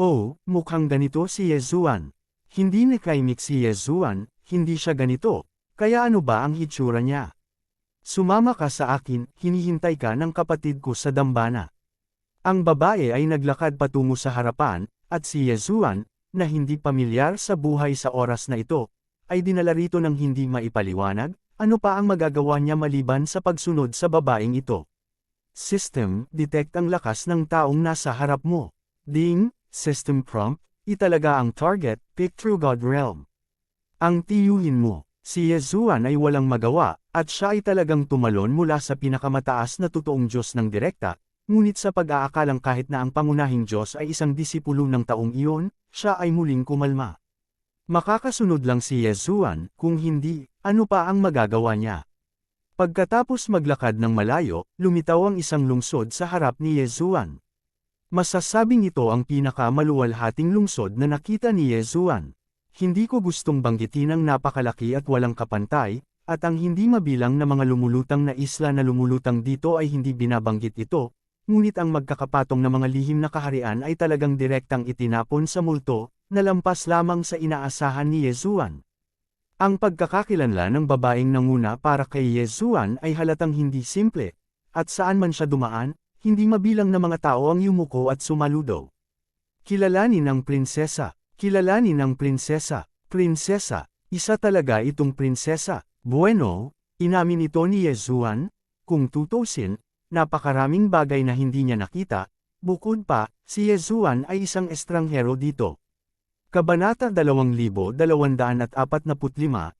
Oh, mukhang ganito si Yezuan. Hindi nakaimik si Yezuan, hindi siya ganito, kaya ano ba ang hitsura niya? Sumama ka sa akin, hinihintay ka ng kapatid ko sa dambana. Ang babae ay naglakad patungo sa harapan, at si Yezuan, na hindi pamilyar sa buhay sa oras na ito, ay dinala rito ng hindi maipaliwanag, ano pa ang magagawa niya maliban sa pagsunod sa babaeng ito. System, detect ang lakas ng taong nasa harap mo. Ding, system prompt, italaga ang target, pick through God realm. Ang tiyuhin mo. Si Yezuan ay walang magawa, at siya ay talagang tumalon mula sa pinakamataas na totoong Diyos ng direkta, ngunit sa pag-aakalang kahit na ang pangunahing Diyos ay isang disipulo ng taong iyon, siya ay muling kumalma. Makakasunod lang si Yezuan, kung hindi, ano pa ang magagawa niya? Pagkatapos maglakad ng malayo, lumitaw ang isang lungsod sa harap ni Yezuan. Masasabing ito ang pinakamaluwalhating lungsod na nakita ni Yezuan. Hindi ko gustong banggitin ang napakalaki at walang kapantay, at ang hindi mabilang na mga lumulutang na isla na lumulutang dito ay hindi binabanggit ito, ngunit ang magkakapatong na mga lihim na kaharian ay talagang direktang itinapon sa multo, na lampas lamang sa inaasahan ni Yezuan. Ang pagkakakilanlan ng babaeng nanguna para kay Yezuan ay halatang hindi simple, at saan man siya dumaan, hindi mabilang na mga tao ang yumuko at sumaludo. Kilalanin ang prinsesa. Kilalanin ang prinsesa. Prinsesa, isa talaga itong prinsesa. Bueno, inamin ito ni Yezuan, kung tutusin, napakaraming bagay na hindi niya nakita, bukod pa, si Yezuan ay isang estranghero dito. Kabanata 2245,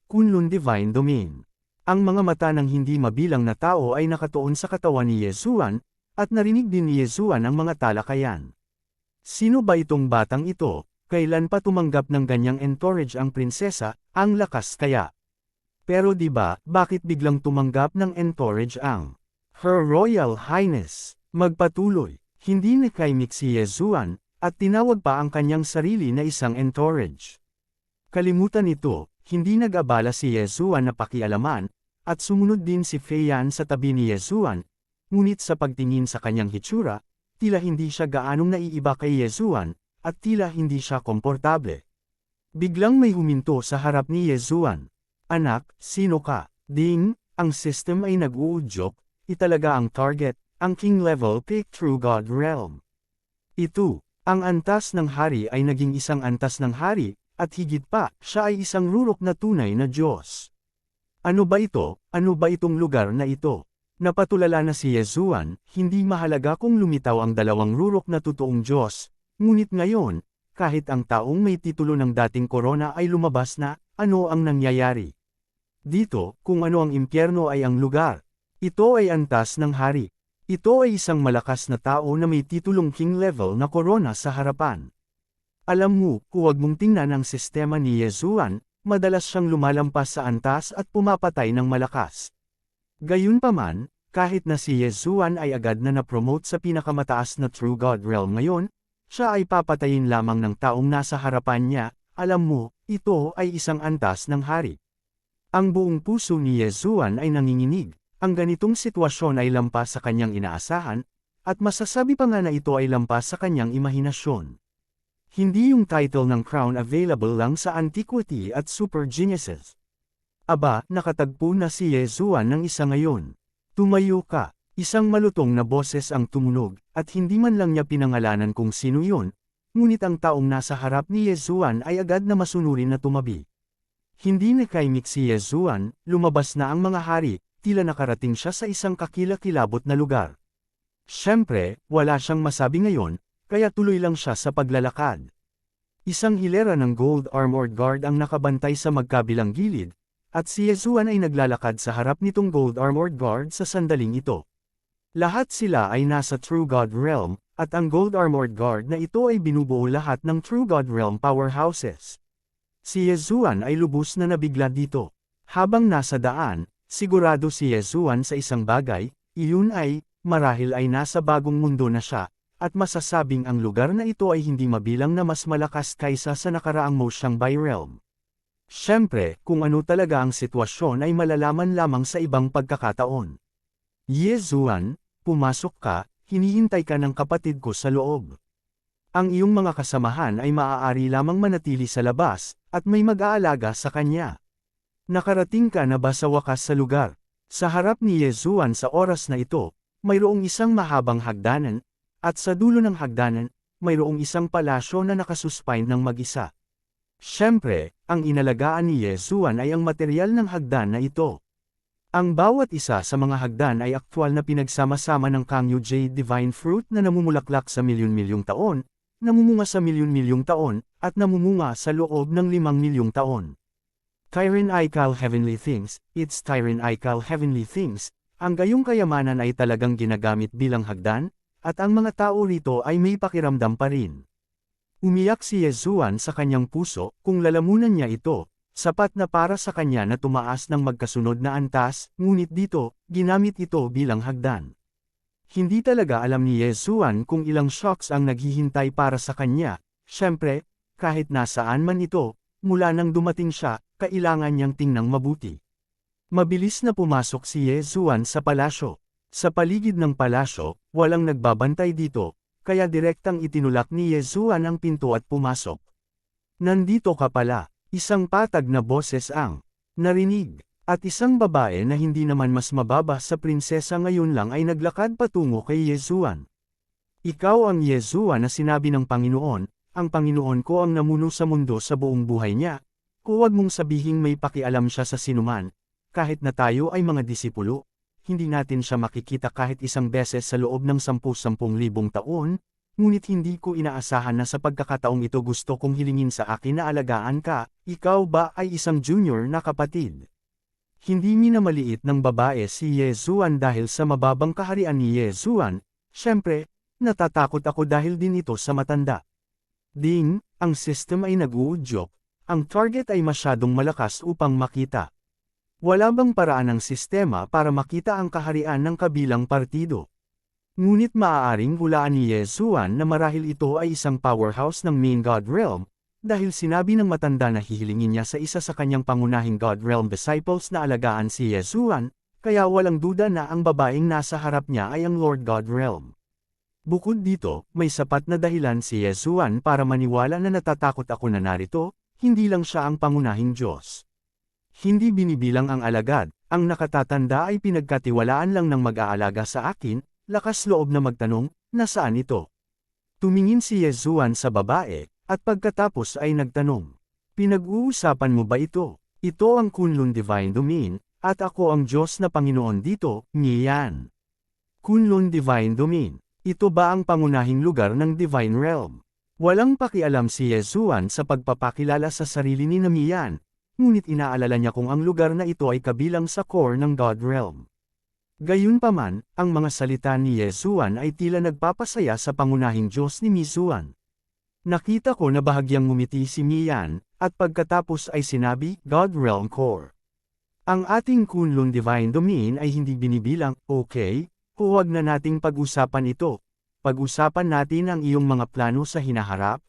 Kunlun Divine Domain. Ang mga mata ng hindi mabilang na tao ay nakatuon sa katawan ni Yezuan, at narinig din ni Yezuan ang mga talakayan. Sino ba itong batang ito? Kailan pa tumanggap ng ganyang entourage ang prinsesa, ang lakas kaya? Pero di ba, bakit biglang tumanggap ng entourage ang Her Royal Highness? Magpatuloy, hindi nakaimik si Yezuan, at tinawag pa ang kanyang sarili na isang entourage. Kalimutan ito, hindi nag-abala si Yezuan na pakialaman, at sumunod din si Feiyan sa tabi ni Yezuan, ngunit sa pagtingin sa kanyang hitsura, tila hindi siya gaanong naiiba kay Yezuan, at tila hindi siya komportable. Biglang may huminto sa harap ni Yezuan. Anak, sino ka? Ding, ang system ay nag-uudyok, italaga ang target, ang king level pick through God realm. Ito, ang antas ng hari ay naging isang antas ng hari, at higit pa, siya ay isang rurok na tunay na Diyos. Ano ba ito? Ano ba itong lugar na ito? Napatulala na si Yezuan, hindi mahalaga kung lumitaw ang dalawang rurok na totoong Diyos, ngunit ngayon, kahit ang taong may titulo ng dating korona ay lumabas na, ano ang nangyayari? Dito, kung ano ang impyerno ay ang lugar. Ito ay antas ng hari. Ito ay isang malakas na tao na may titulong king level na korona sa harapan. Alam mo, huwag mong tingnan ang sistema ni Yezuan, madalas siyang lumalampas sa antas at pumapatay ng malakas. Gayunpaman, kahit na si Yezuan ay agad na na-promote sa pinakamataas na True God Realm ngayon, siya ay papatayin lamang ng taong nasa harapan niya, alam mo, ito ay isang antas ng hari. Ang buong puso ni Yezuan ay nanginginig, ang ganitong sitwasyon ay lampas sa kanyang inaasahan, at masasabi pa nga na ito ay lampas sa kanyang imahinasyon. Hindi yung title ng crown available lang sa Antiquity at Super Geniuses. Aba, nakatagpo na si Yezuan ng isa ngayon. Tumayo ka, Isang malutong na boses ang tumunog, at hindi man lang niya pinangalanan kung sino yun, ngunit ang taong nasa harap ni Yezuan ay agad na masunurin na tumabi. Hindi nakaimik si Yezuan, lumabas na ang mga hari, tila nakarating siya sa isang kakilakilabot na lugar. Siyempre, wala siyang masabi ngayon, kaya tuloy lang siya sa paglalakad. Isang hilera ng gold-armored guard ang nakabantay sa magkabilang gilid, at si Yezuan ay naglalakad sa harap nitong gold-armored guard sa sandaling ito. Lahat sila ay nasa True God Realm, at ang gold-armored guard na ito ay binubuo lahat ng True God Realm powerhouses. Si Yezuan ay lubos na nabigla dito. Habang nasa daan, sigurado si Yezuan sa isang bagay, iyon ay, marahil ay nasa bagong mundo na siya, at masasabing ang lugar na ito ay hindi mabilang na mas malakas kaysa sa nakaraang Moshangbay Realm. Siyempre, kung ano talaga ang sitwasyon ay malalaman lamang sa ibang pagkakataon. Yezuan, pumasok ka, hinihintay ka ng kapatid ko sa loob. Ang iyong mga kasamahan ay maaari lamang manatili sa labas, at may mag-aalaga sa kanya. Nakarating ka na ba sa wakas sa lugar? Sa harap ni Yezuan sa oras na ito, mayroong isang mahabang hagdanan, at sa dulo ng hagdanan, mayroong isang palasyo na nakasuspine ng mag-isa. Siyempre, ang inalagaan ni Yezuan ay ang material ng hagdan na ito. Ang bawat isa sa mga hagdan ay aktwal na pinagsama-sama ng Kangyo Jade Divine Fruit na namumulaklak sa milyon-milyong taon, namumunga sa milyon-milyong taon, at namumunga sa loob ng 5 milyong taon. Tyran Ikal Heavenly Things, it's Tyran Ikal Heavenly Things, ang gayong kayamanan ay talagang ginagamit bilang hagdan, at ang mga tao rito ay may pakiramdam pa rin. Umiyak si Yezuan sa kanyang puso, kung lalamunan niya ito, sapat na para sa kanya na tumaas ng magkasunod na antas, ngunit dito, ginamit ito bilang hagdan. Hindi talaga alam ni Yezuan kung ilang shocks ang naghihintay para sa kanya, siyempre, kahit nasaan man ito, mula nang dumating siya, kailangan niyang tingnang mabuti. Mabilis na pumasok si Yezuan sa palasyo. Sa paligid ng palasyo, walang nagbabantay dito, kaya direktang itinulak ni Yezuan ang pinto at pumasok. Nandito ka pala. Isang patag na boses ang narinig, at isang babae na hindi naman mas mababa sa prinsesa ngayon lang ay naglakad patungo kay Yezuan. Ikaw ang Yezuan na sinabi ng Panginoon, ang Panginoon ko ang namuno sa mundo sa buong buhay niya, huwag mong sabihing may pakialam siya sa sinuman, kahit na tayo ay mga disipulo, hindi natin siya makikita kahit isang beses sa loob ng 10,000 taon, ngunit hindi ko inaasahan na sa pagkakataong ito gusto kong hilingin sa akin na alagaan ka, ikaw ba ay isang junior na kapatid? Hindi minamaliit ng babae si Yezuan dahil sa mababang kaharian ni Yezuan, siyempre, natatakot ako dahil din ito sa matanda. Ding, ang system ay nag-uudyok, ang target ay masyadong malakas upang makita. Wala bang paraan ng sistema para makita ang kaharian ng kabilang partido? Ngunit maaaring hulaan ni Yezuan na marahil ito ay isang powerhouse ng main God Realm, dahil sinabi ng matanda na hihilingin niya sa isa sa kanyang pangunahing God Realm disciples na alagaan si Yezuan, kaya walang duda na ang babaeng nasa harap niya ay ang Lord God Realm. Bukod dito, may sapat na dahilan si Yezuan para maniwala na natatakot ako na narito, hindi lang siya ang pangunahing Diyos. Hindi binibilang ang alagad, ang nakatatanda ay pinagkatiwalaan lang ng mag-aalaga sa akin, lakas loob na magtanong, nasaan ito? Tumingin si Yezuan sa babae, at pagkatapos ay nagtanong, pinag-uusapan mo ba ito? Ito ang Kunlun Divine Domain, at ako ang Diyos na Panginoon dito, Niyan. Kunlun Divine Domain, ito ba ang pangunahing lugar ng Divine Realm? Walang pakialam si Yezuan sa pagpapakilala sa sarili ni Namiyan, ngunit inaalala niya kung ang lugar na ito ay kabilang sa core ng God Realm. Gayunpaman, ang mga salita ni Yezuan ay tila nagpapasaya sa pangunahing Diyos ni Mizuan. Nakita ko na bahagyang ngumiti si Mian, at pagkatapos ay sinabi, God Realm Core. Ang ating Kunlun Divine Domain ay hindi binibilang, okay, huwag na nating pag-usapan ito. Pag-usapan natin ang iyong mga plano sa hinaharap,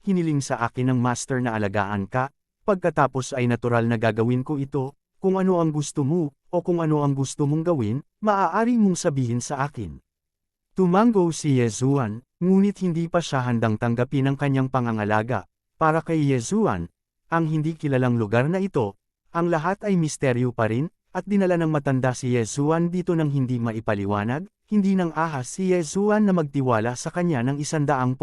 hiniling sa akin ng Master na alagaan ka, pagkatapos ay natural na gagawin ko ito, kung ano ang gusto mo, o kung ano ang gusto mong gawin, maaari mong sabihin sa akin. Tumango si Yezuan, ngunit hindi pa siya handang tanggapin ang kanyang pangangalaga. Para kay Yezuan, ang hindi kilalang lugar na ito, ang lahat ay misteryo pa rin, at dinala ng matanda si Yezuan dito nang hindi maipaliwanag, hindi nang ahas si Yezuan na magtiwala sa kanya ng 100%.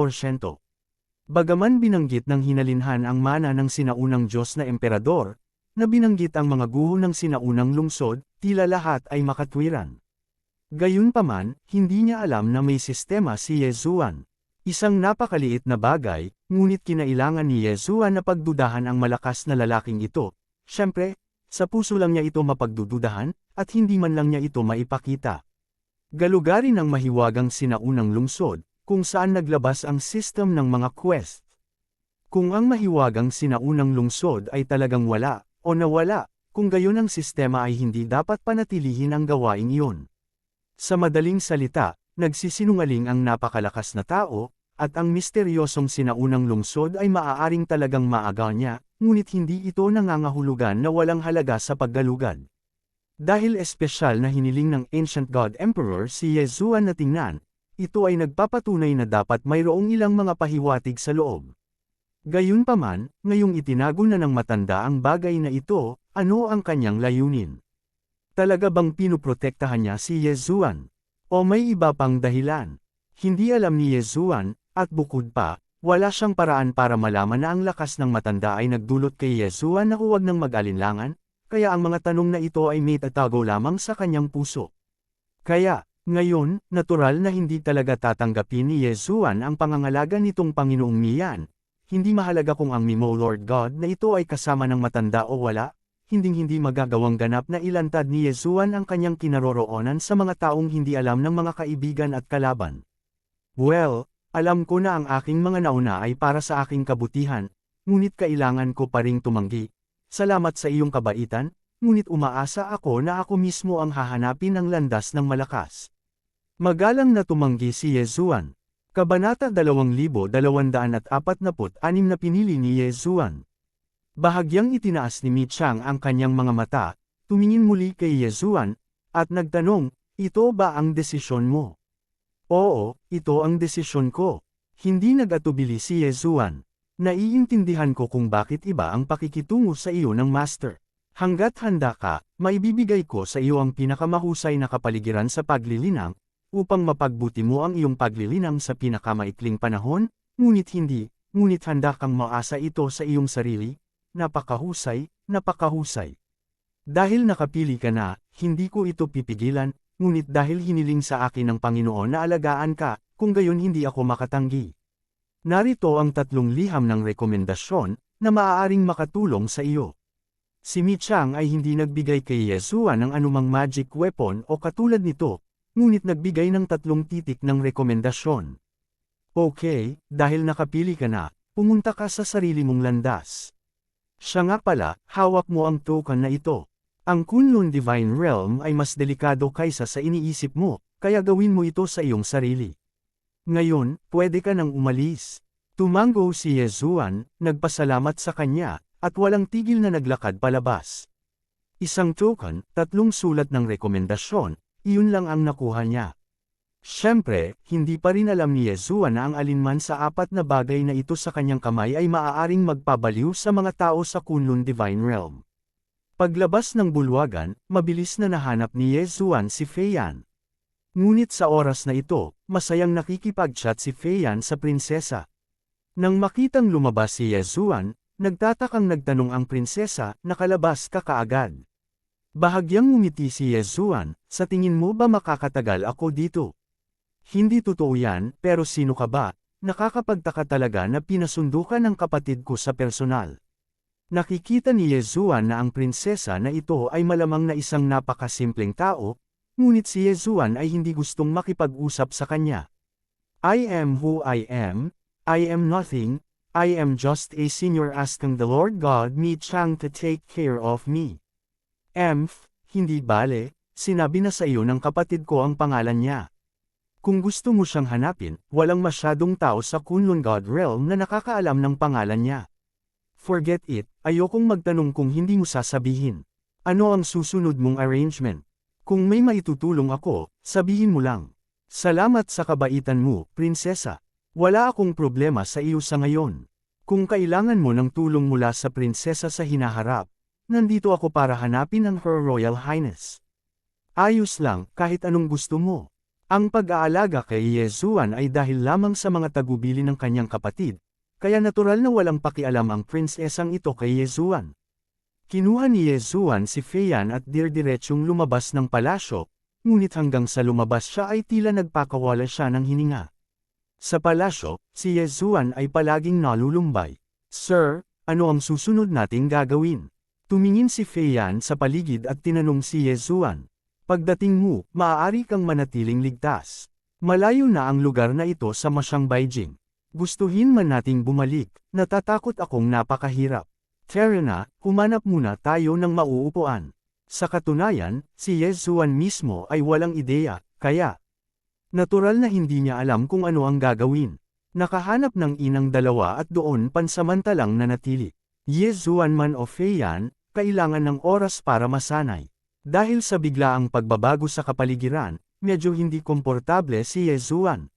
Bagaman binanggit ng hinalinhan ang mana ng sinaunang Diyos na emperador, na binanggit ang mga guho ng sinaunang lungsod, tila lahat ay makatwiran. Gayunpaman, hindi niya alam na may sistema si Yezuan. Isang napakaliit na bagay, ngunit kinailangan ni Yezuan na pagdudahan ang malakas na lalaking ito. Siyempre, sa puso lang niya ito mapagdududahan, at hindi man lang niya ito maipakita. Galugarin ang mahiwagang sinaunang lungsod, kung saan naglabas ang system ng mga quest. Kung ang mahiwagang sinaunang lungsod ay talagang wala, o nawala, kung gayon ang sistema ay hindi dapat panatilihin ang gawaing iyon. Sa madaling salita, nagsisinungaling ang napakalakas na tao, at ang misteryosong sinaunang lungsod ay maaaring talagang maaga niya, ngunit hindi ito nangangahulugan na walang halaga sa paggalugad. Dahil espesyal na hiniling ng Ancient God Emperor si Yezuan na tingnan, ito ay nagpapatunay na dapat mayroong ilang mga pahiwatig sa loob. Gayunpaman, ngayong itinago na ng matanda ang bagay na ito, ano ang kanyang layunin? Talaga bang pinuprotektahan niya si Yezuan? O may iba pang dahilan? Hindi alam ni Yezuan, at bukod pa, wala siyang paraan para malaman na ang lakas ng matanda ay nagdulot kay Yezuan na huwag nang mag-alinlangan, kaya ang mga tanong na ito ay may tatago lamang sa kanyang puso. Kaya, ngayon, natural na hindi talaga tatanggapin ni Yezuan ang pangangalaga nitong Panginoong Miyan. Hindi mahalaga kung ang Mimo Lord God na ito ay kasama ng matanda o wala, hinding-hindi magagawang ganap na ilantad ni Yezuan ang kanyang kinaroroonan sa mga taong hindi alam ng mga kaibigan at kalaban. Well, alam ko na ang aking mga nauna ay para sa aking kabutihan, ngunit kailangan ko pa ring tumanggi. Salamat sa iyong kabaitan, ngunit umaasa ako na ako mismo ang hahanapin ng landas ng malakas. Magalang na tumanggi si Yezuan. Kabanata 2246 na pinili ni Yezuan. Bahagyang itinaas ni Mi Chang ang kanyang mga mata, tumingin muli kay Yezuan, at nagtanong, ito ba ang desisyon mo? Oo, ito ang desisyon ko. Hindi nag-atubili si Yezuan. Naiintindihan ko kung bakit iba ang pakikitungo sa iyo ng Master. Hanggat handa ka, maibibigay ko sa iyo ang pinakamahusay na kapaligiran sa paglilinang, upang mapagbuti mo ang iyong paglilinang sa pinakamaikling panahon, ngunit handa kang maasa ito sa iyong sarili. Napakahusay, napakahusay. Dahil nakapili ka na, hindi ko ito pipigilan, ngunit dahil hiniling sa akin ng Panginoon na alagaan ka, kung gayon hindi ako makatanggi. Narito ang 3 liham ng rekomendasyon, na maaaring makatulong sa iyo. Si Mi Chang ay hindi nagbigay kay Yezuan ng anumang magic weapon o katulad nito, ngunit nagbigay ng 3 titik ng rekomendasyon. Okay, dahil nakapili ka na, pumunta ka sa sarili mong landas. Siya nga pala, hawak mo ang token na ito. Ang Kunlun Divine Realm ay mas delikado kaysa sa iniisip mo, kaya gawin mo ito sa iyong sarili. Ngayon, pwede ka nang umalis. Tumango si Yezuan, nagpasalamat sa kanya, at walang tigil na naglakad palabas. Isang token, 3 sulat ng rekomendasyon, iyon lang ang nakuha niya. Siyempre, hindi pa rin alam ni Yezuan na ang alinman sa 4 na bagay na ito sa kanyang kamay ay maaaring magpabaliw sa mga tao sa Kunlun Divine Realm. Paglabas ng bulwagan, mabilis na nahanap ni Yezuan si Feiyan. Ngunit sa oras na ito, masayang nakikipag-chat si Feiyan sa prinsesa. Nang makitang lumabas si Yezuan, nagtatakang nagtanong ang prinsesa, nakalabas ka kaagad. Bahagyang ngumiti si Yezuan, sa tingin mo ba makakatagal ako dito? Hindi totoo yan, pero sino ka ba? Nakakapagtaka talaga na pinasundo ka ng kapatid ko sa personal. Nakikita ni Yezuan na ang prinsesa na ito ay malamang na isang napakasimpleng tao, ngunit si Yezuan ay hindi gustong makipag-usap sa kanya. I am who I am nothing, I am just a senior asking the Lord God Mi Chang to take care of me. Hindi bale, sinabi na sa iyo ng kapatid ko ang pangalan niya. Kung gusto mo siyang hanapin, walang masyadong tao sa Kunlun God Realm na nakakaalam ng pangalan niya. Forget it, ayokong magtanong kung hindi mo sasabihin. Ano ang susunod mong arrangement? Kung may maitutulong ako, sabihin mo lang. Salamat sa kabaitan mo, prinsesa. Wala akong problema sa iyo sa ngayon. Kung kailangan mo ng tulong mula sa prinsesa sa hinaharap, nandito ako para hanapin ang Her Royal Highness. Ayos lang, kahit anong gusto mo. Ang pag-aalaga kay Yezuan ay dahil lamang sa mga tagubili ng kanyang kapatid, kaya natural na walang pakialam ang prinsesang ito kay Yezuan. Kinuha ni Yezuan si Feian at dirdiretsong lumabas ng palasyo, ngunit hanggang sa lumabas siya ay tila nagpakawala siya ng hininga. Sa palasyo, si Yezuan ay palaging nalulumbay. Sir, ano ang susunod nating gagawin? Tumingin si Feian sa paligid at tinanong si Yezuan. Pagdating mo, maaari kang manatiling ligtas. Malayo na ang lugar na ito sa masyang Beijing. Gustuhin man nating bumalik, natatakot akong napakahirap. Tara na, humanap muna tayo ng mauupuan. Sa katunayan, si Yezuan mismo ay walang ideya, kaya natural na hindi niya alam kung ano ang gagawin. Nakahanap ng inang dalawa at doon pansamantalang nanatili. Yezuan man o Feian, kailangan ng oras para masanay. Dahil sa biglaang pagbabago sa kapaligiran, medyo hindi komportable si Yezuan.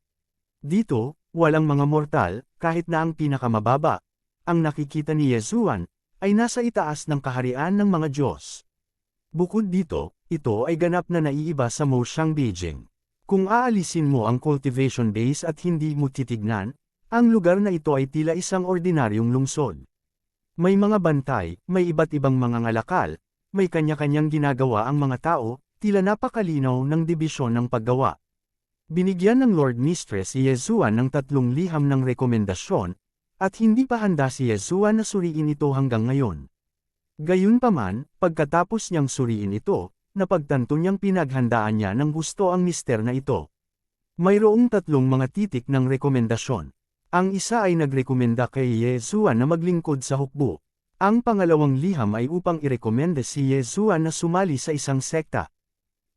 Dito, walang mga mortal, kahit na ang pinakamababa. Ang nakikita ni Yezuan ay nasa itaas ng kaharian ng mga Diyos. Bukod dito, ito ay ganap na naiiba sa Moshang Beijing. Kung aalisin mo ang cultivation base at hindi mo titignan, ang lugar na ito ay tila isang ordinaryong lungsod. May mga bantay, may iba't ibang mga ngalakal, may kanya-kanyang ginagawa ang mga tao, tila napakalinaw ng dibisyon ng paggawa. Binigyan ng Lord Mistress si Yezuan ng 3 liham ng rekomendasyon, at hindi pa handa si Yezuan na suriin ito hanggang ngayon. Gayunpaman, pagkatapos niyang suriin ito, napagtanto niyang pinaghandaan niya ng gusto ang mister na ito. Mayroong 3 mga titik ng rekomendasyon. Ang isa ay nagrekomenda kay Yezuan na maglingkod sa hukbo. Ang pangalawang liham ay upang irekomenda si Yezuan na sumali sa isang sekta.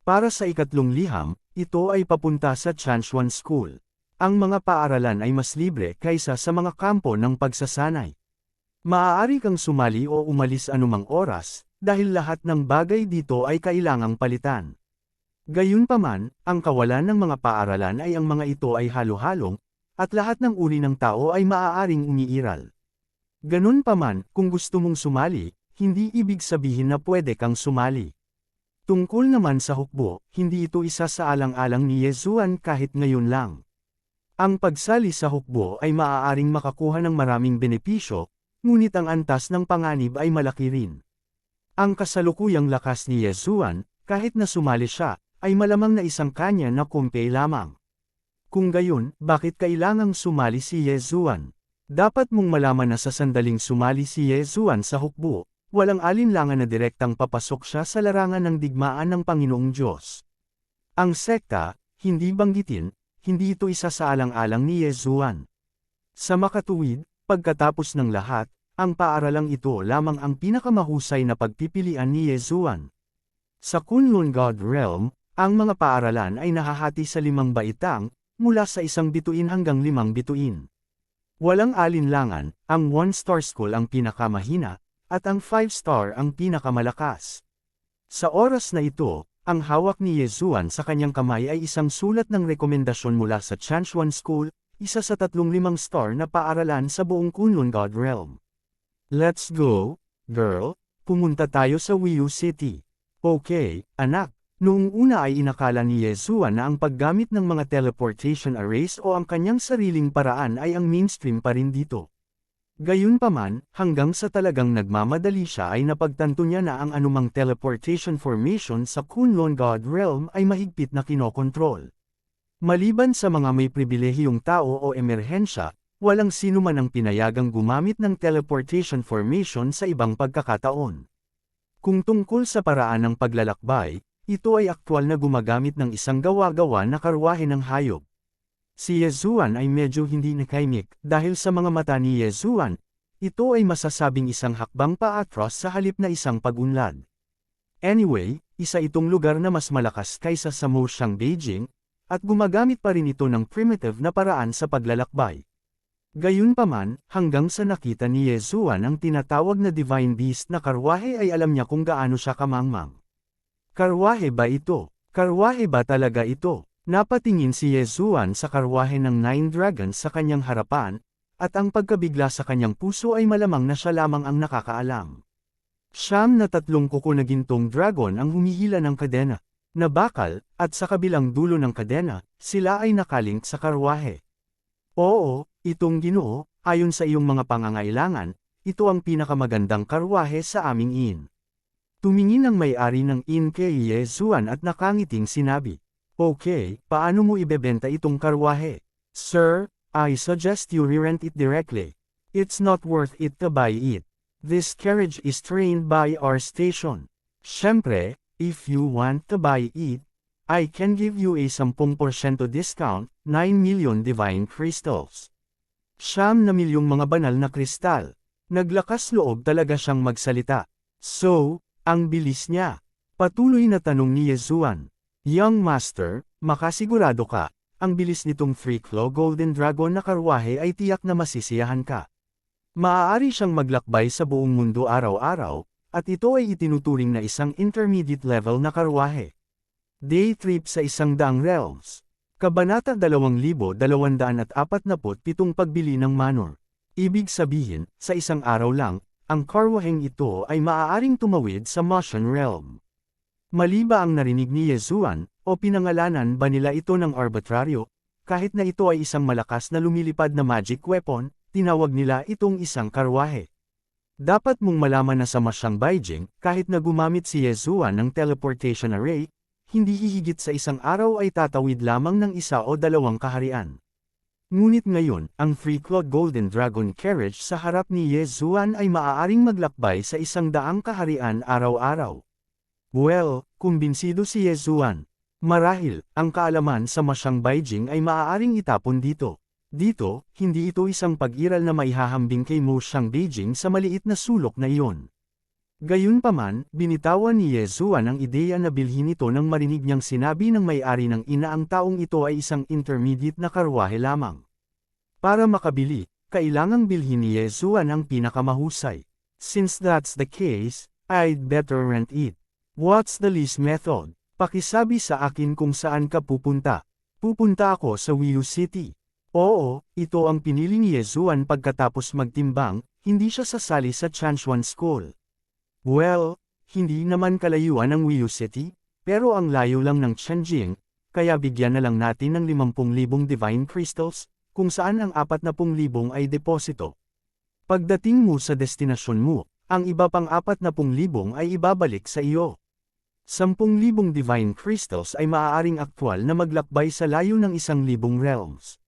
Para sa ikatlong liham, ito ay papunta sa Chanshuan School. Ang mga paaralan ay mas libre kaysa sa mga kampo ng pagsasanay. Maaari kang sumali o umalis anumang oras, dahil lahat ng bagay dito ay kailangang palitan. Gayunpaman, ang kawalan ng mga paaralan ay ang mga ito ay halo-halong, at lahat ng uri ng tao ay maaaring umiiral. Ganun pa man, kung gusto mong sumali, hindi ibig sabihin na pwede kang sumali. Tungkol naman sa hukbo, hindi ito isa sa alang-alang ni Yezuan kahit ngayon lang. Ang pagsali sa hukbo ay maaaring makakuha ng maraming benepisyo, ngunit ang antas ng panganib ay malaki rin. Ang kasalukuyang lakas ni Yezuan, kahit na sumali siya, ay malamang na isang kanya na kumpay lamang. Kung gayon, bakit kailangang sumali si Yezuan? Dapat mong malaman na sa sandaling sumali si Yezuan sa hukbo, walang alinlangan na direktang papasok siya sa larangan ng digmaan ng Panginoong Diyos. Ang sekta, hindi banggitin, hindi ito isa sa alang-alang ni Yezuan. Sa makatuwid, pagkatapos ng lahat, ang paaralang ito lamang ang pinakamahusay na pagpipilian ni Yezuan. Sa Kunlun God Realm, ang mga paaralan ay nahahati sa 5 baitang, mula sa 1 bituin hanggang 5 bituin. Walang alinlangan, ang 1-star school ang pinakamahina, at ang 5-star ang pinakamalakas. Sa oras na ito, ang hawak ni Yezuan sa kanyang kamay ay isang sulat ng rekomendasyon mula sa Chanshuan School, isa sa 3 5-star na paaralan sa buong Kunlun God Realm. Let's go, girl, pumunta tayo sa Wiu City. Okay, anak. Noong una ay inakala ni Yezuan na ang paggamit ng mga teleportation arrays o ang kanyang sariling paraan ay ang mainstream pa rin dito. Gayunpaman, hanggang sa talagang nagmamadali siya ay napagtanto niya na ang anumang teleportation formation sa Kunlun God Realm ay mahigpit na kinokontrol. Maliban sa mga may pribilehiyong tao o emerhensya, walang sino man ang pinayagang gumamit ng teleportation formation sa ibang pagkakataon. Kung tungkol sa paraan ng paglalakbay, ito ay aktwal na gumagamit ng isang gawa-gawa na karwahe ng hayop. Si Yezuan ay medyo hindi nakaimik dahil sa mga mata ni Yezuan, ito ay masasabing isang hakbang paatras sa halip na isang pag-unlad. Anyway, isa itong lugar na mas malakas kaysa sa Moshang Beijing, at gumagamit pa rin ito ng primitive na paraan sa paglalakbay. Gayunpaman, hanggang sa nakita ni Yezuan ang tinatawag na Divine Beast na karwahe ay alam niya kung gaano siya kamangmang. Karwahe ba ito? Karwahe ba talaga ito? Napatingin si Yezuan sa karwahe ng 9 dragons sa kanyang harapan, at ang pagkabigla sa kanyang puso ay malamang na siya lamang ang nakakaalam. 9 na 3 kuko na gintong dragon ang humihila ng kadena. na bakal, at sa kabilang dulo ng kadena, sila ay nakalink sa karwahe. Oo, itong Ginoo, ayon sa iyong mga pangangailangan, ito ang pinakamagandang karwahe sa aming inn. Tumingin ang may-ari ng inn kay Yesuan at nakangiting sinabi, "Okay, paano mo ibebenta itong karwahe? Sir, I suggest you re-rent it directly. It's not worth it to buy it. This carriage is trained by our station. Siyempre, if you want to buy it, I can give you a 10% discount, 9 million divine crystals." 9 milyong mga banal na kristal. Naglakas loob talaga siyang magsalita. So, ang bilis niya. Patuloy na tanong ni Yesuan. "Young Master, makasigurado ka, ang bilis nitong Three Claw Golden Dragon na karwahe ay tiyak na masisiyahan ka. Maaari siyang maglakbay sa buong mundo araw-araw, at ito ay itinuturing na isang intermediate level na karwahe. Day trip sa 100 realms. Kabanata 2247 Pagbili ng manor. Ibig sabihin, sa isang araw lang, ang karwaheng ito ay maaaring tumawid sa Motion Realm. Mali ba ang narinig ni Yesuan, o pinangalanan ba nila ito ng arbitraryo? Kahit na ito ay isang malakas na lumilipad na magic weapon, tinawag nila itong isang karwahe. Dapat mong malaman na sa Masyang Beijing, kahit na gumamit si Yesuan ng teleportation array, hindi hihigit sa isang araw ay tatawid lamang ng 1 o 2 kaharian. Ngunit ngayon, ang Three-Clawed Golden Dragon Carriage sa harap ni Yesuan ay maaaring maglakbay sa 100 kaharian araw-araw. Well, kumbinsido si Yesuan. Marahil, ang kaalaman sa Masyang Beijing ay maaaring itapon dito. Dito, hindi ito isang pag-iral na maihahambing kay Masyang Beijing sa maliit na sulok na iyon. Gayunpaman, binitawan ni Yesuan ang ideya na bilhin ito nang marinig niyang sinabi ng may-ari ng ina ang taong ito ay isang intermediate na karwahe lamang. Para makabili, kailangang bilhin ni Yesuan ang pinakamahusay. Since that's the case, I'd better rent it. What's the least method? Pakisabi sa akin kung saan ka pupunta. Pupunta ako sa Wiu City. Oo, ito ang pinili ni Yesuan pagkatapos magtimbang, hindi siya sasali sa Chanshuan School. Well, hindi naman kalayuan ang Wiu City, pero ang layo lang ng Tianjing, kaya bigyan na lang natin ng 50,000 divine crystals, kung saan ang 40,000 ay deposito. Pagdating mo sa destinasyon mo, ang iba pang 40,000 ay ibabalik sa iyo. 10,000 divine crystals ay maaaring aktwal na maglakbay sa layo ng 1,000 realms.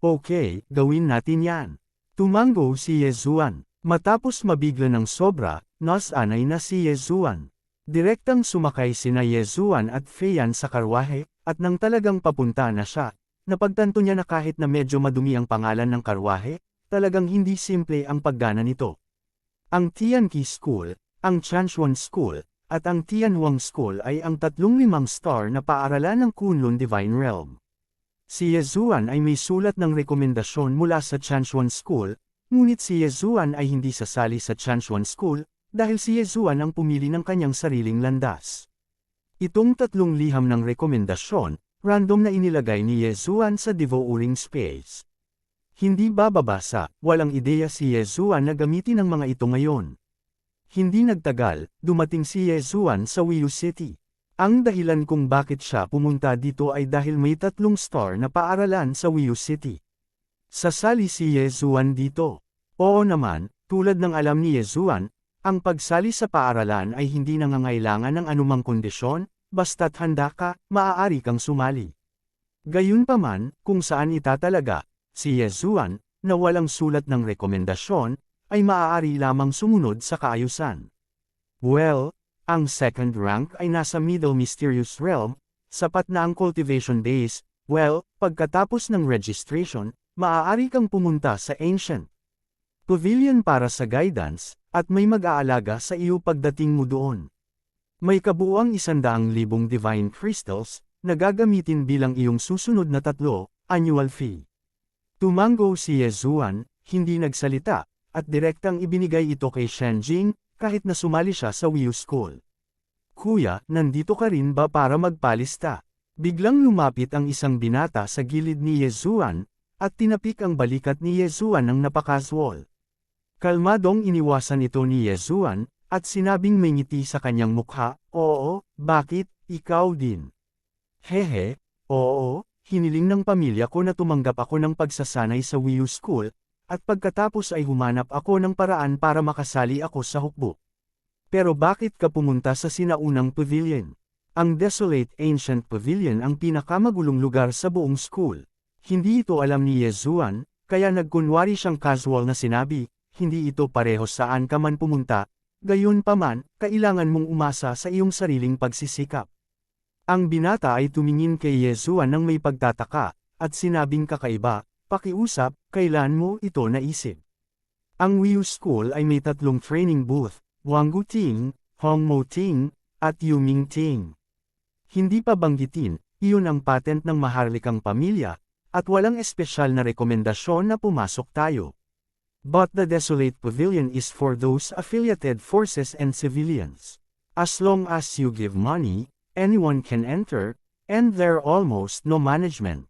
Okay, gawin natin yan. Tumango si Yesuan. Matapos mabigla ng sobra, nasanay na si Yesuan. Direktang sumakay sina Yesuan at Feiyan sa karwahe, at nang talagang papunta na siya, napagtanto niya na kahit na medyo madumi ang pangalan ng karwahe, talagang hindi simple ang paggana nito. Ang Tianqi School, ang Chanshuan School, at ang Tianhuang School ay ang 5-star na paaralan ng Kunlun Divine Realm. Si Yesuan ay may sulat ng rekomendasyon mula sa Chanshuan School, ngunit si Yesuan ay hindi sasali sa Chanshuan School, dahil si Yesuan ang pumili ng kanyang sariling landas. Itong 3 liham ng rekomendasyon, random na inilagay ni Yesuan sa devouring space. Hindi bababasa, walang ideya si Yesuan na gamitin ang mga ito ngayon. Hindi nagtagal, dumating si Yesuan sa Wiu City. Ang dahilan kung bakit siya pumunta dito ay dahil may 3-star na paaralan sa Wiu City. Sasali si Yesuan dito. Oo naman, tulad ng alam ni Yesuan, ang pagsali sa paaralan ay hindi nangangailangan ng anumang kondisyon, basta't handa ka, maaari kang sumali. Gayunpaman, kung saan itatalaga, si Yesuan, na walang sulat ng rekomendasyon, ay maaari lamang sumunod sa kaayusan. Well, ang second rank ay nasa Middle Mysterious Realm, sapat na ang cultivation base, well, pagkatapos ng registration, maaari kang pumunta sa Ancient Pavilion para sa guidance, at may mag-aalaga sa iyo pagdating mo doon. May kabuuang 100,000 divine crystals, na gagamitin bilang iyong susunod na 3, annual fee. Tumango si Yesuan, hindi nagsalita, at direktang ibinigay ito kay Shenjing, kahit na sumali siya sa Wiu School. Kuya, nandito ka rin ba para magpalista? Biglang lumapit ang isang binata sa gilid ni Yesuan, at tinapik ang balikat ni Yesuan ng napakaswol. Kalmadong iniwasan ito ni Yesuan, at sinabing may ngiti sa kanyang mukha, oo, bakit, ikaw din. Hehe, oo, hiniling ng pamilya ko na tumanggap ako ng pagsasanay sa WIU School, at pagkatapos ay humanap ako ng paraan para makasali ako sa hukbo. Pero bakit ka pumunta sa sinaunang pavilion? Ang Desolate Ancient Pavilion ang pinakamagulong lugar sa buong school. Hindi ito alam ni Yezuan, kaya nagkunwari siyang casual na sinabi, hindi ito pareho saan ka man pumunta, gayunpaman, kailangan mong umasa sa iyong sariling pagsisikap. Ang binata ay tumingin kay Yezuan ng may pagtataka, at sinabing kakaiba, pakiusap, kailan mo ito naisip? Ang WIU School ay may 3 training booth, Wanggu Ting, Hongmo Ting, at Yuming Ting. Hindi pa banggitin, iyon ang patent ng maharlikang pamilya, at walang espesyal na rekomendasyon na pumasok tayo. But the Desolate Pavilion is for those affiliated forces and civilians. As long as you give money, anyone can enter, and there almost no management.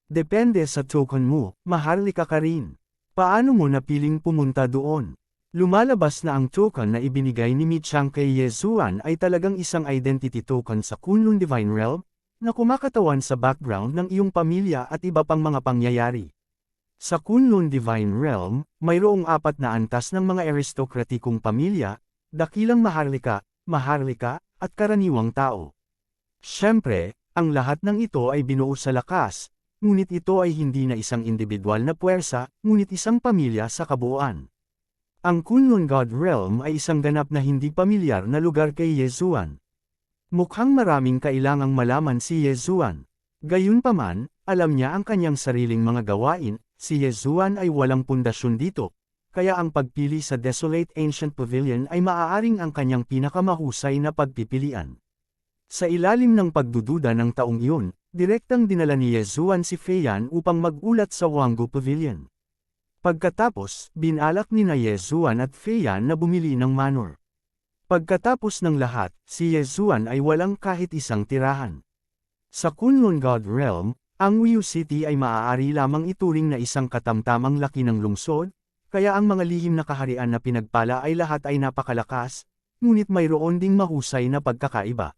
Depende sa token mo, maharlika ka rin. Paano mo napiling pumunta doon? Lumalabas na ang token na ibinigay ni Mi Chang kay Yezuan ay talagang isang identity token sa Kunlun Divine Realm, na kumakatawan sa background ng iyong pamilya at iba pang mga pangyayari. Sa Kunlun Divine Realm, mayroong 4 na antas ng mga aristokratikong pamilya, dakilang maharlika, at karaniwang tao. Siyempre, ang lahat ng ito ay binuo sa lakas, ngunit ito ay hindi na isang individual na puwersa, ngunit isang pamilya sa kabuuan. Ang Kunlun God Realm ay isang ganap na hindi pamilyar na lugar kay Yezuan. Mukhang maraming kailangang malaman si Yezuan. Gayunpaman, alam niya ang kanyang sariling mga gawain, si Yezuan ay walang pundasyon dito, kaya ang pagpili sa Desolate Ancient Pavilion ay maaaring ang kanyang pinakamahusay na pagpipilian. Sa ilalim ng pagdududa ng taong iyon, direktang dinala ni Yezuan si Feiyan upang magulat sa Wanggu Pavilion. Pagkatapos, binalak ni na Yezuan at Feiyan na bumili ng manor. Pagkatapos ng lahat, si Yezuan ay walang kahit isang tirahan. Sa Kunlun God Realm, ang WIU City ay maaari lamang ituring na isang katamtamang laki ng lungsod, kaya ang mga lihim na kaharian na pinagpala ay lahat ay napakalakas, ngunit mayroon ding mahusay na pagkakaiba.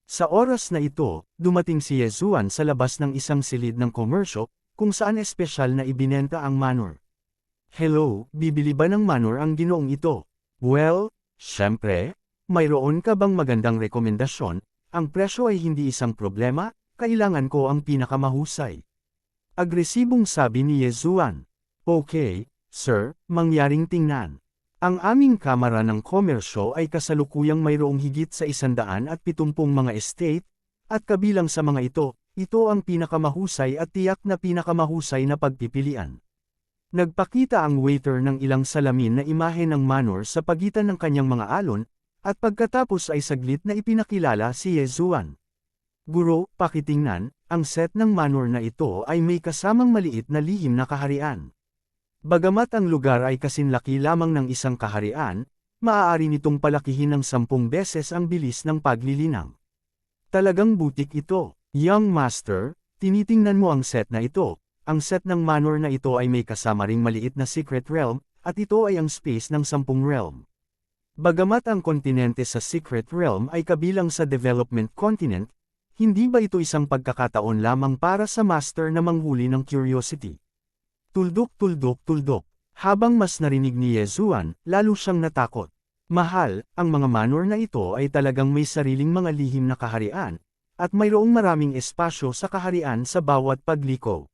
Sa oras na ito, dumating si Yezuan sa labas ng isang silid ng komersyo, kung saan espesyal na ibinenta ang manor. Hello, bibili ba ng manor ang ginoong ito? Well, syempre, mayroon ka bang magandang rekomendasyon? Ang presyo ay hindi isang problema, kailangan ko ang pinakamahusay. Agresibong sabi ni Yezuan. Okay, sir, mangyaring tingnan. Ang aming kamara ng komersyo ay kasalukuyang mayroong higit sa 170 mga estate, at kabilang sa mga ito ang pinakamahusay at tiyak na pinakamahusay na pagpipilian. Nagpakita ang waiter ng ilang salamin na imahe ng manor sa pagitan ng kanyang mga alon, at pagkatapos ay saglit na ipinakilala si Yezuan. Guro, pakitingnan, ang set ng manor na ito ay may kasamang maliit na lihim na kaharian. Bagamat ang lugar ay kasinlaki lamang ng isang kaharian, maaari nitong palakihin ng 10 beses ang bilis ng paglilinang. Talagang butik ito. Young Master, tinitingnan mo ang set na ito. Ang set ng manor na ito ay may kasama ring maliit na secret realm, at ito ay ang space ng 10 realm. Bagamat ang kontinente sa secret realm ay kabilang sa development continent, hindi ba ito isang pagkakataon lamang para sa master na manghuli ng curiosity? Tuldok. Habang mas narinig ni Yezuan, lalo siyang natakot. Mahal, ang mga manor na ito ay talagang may sariling mga lihim na kaharian, at mayroong maraming espasyo sa kaharian sa bawat pagliko.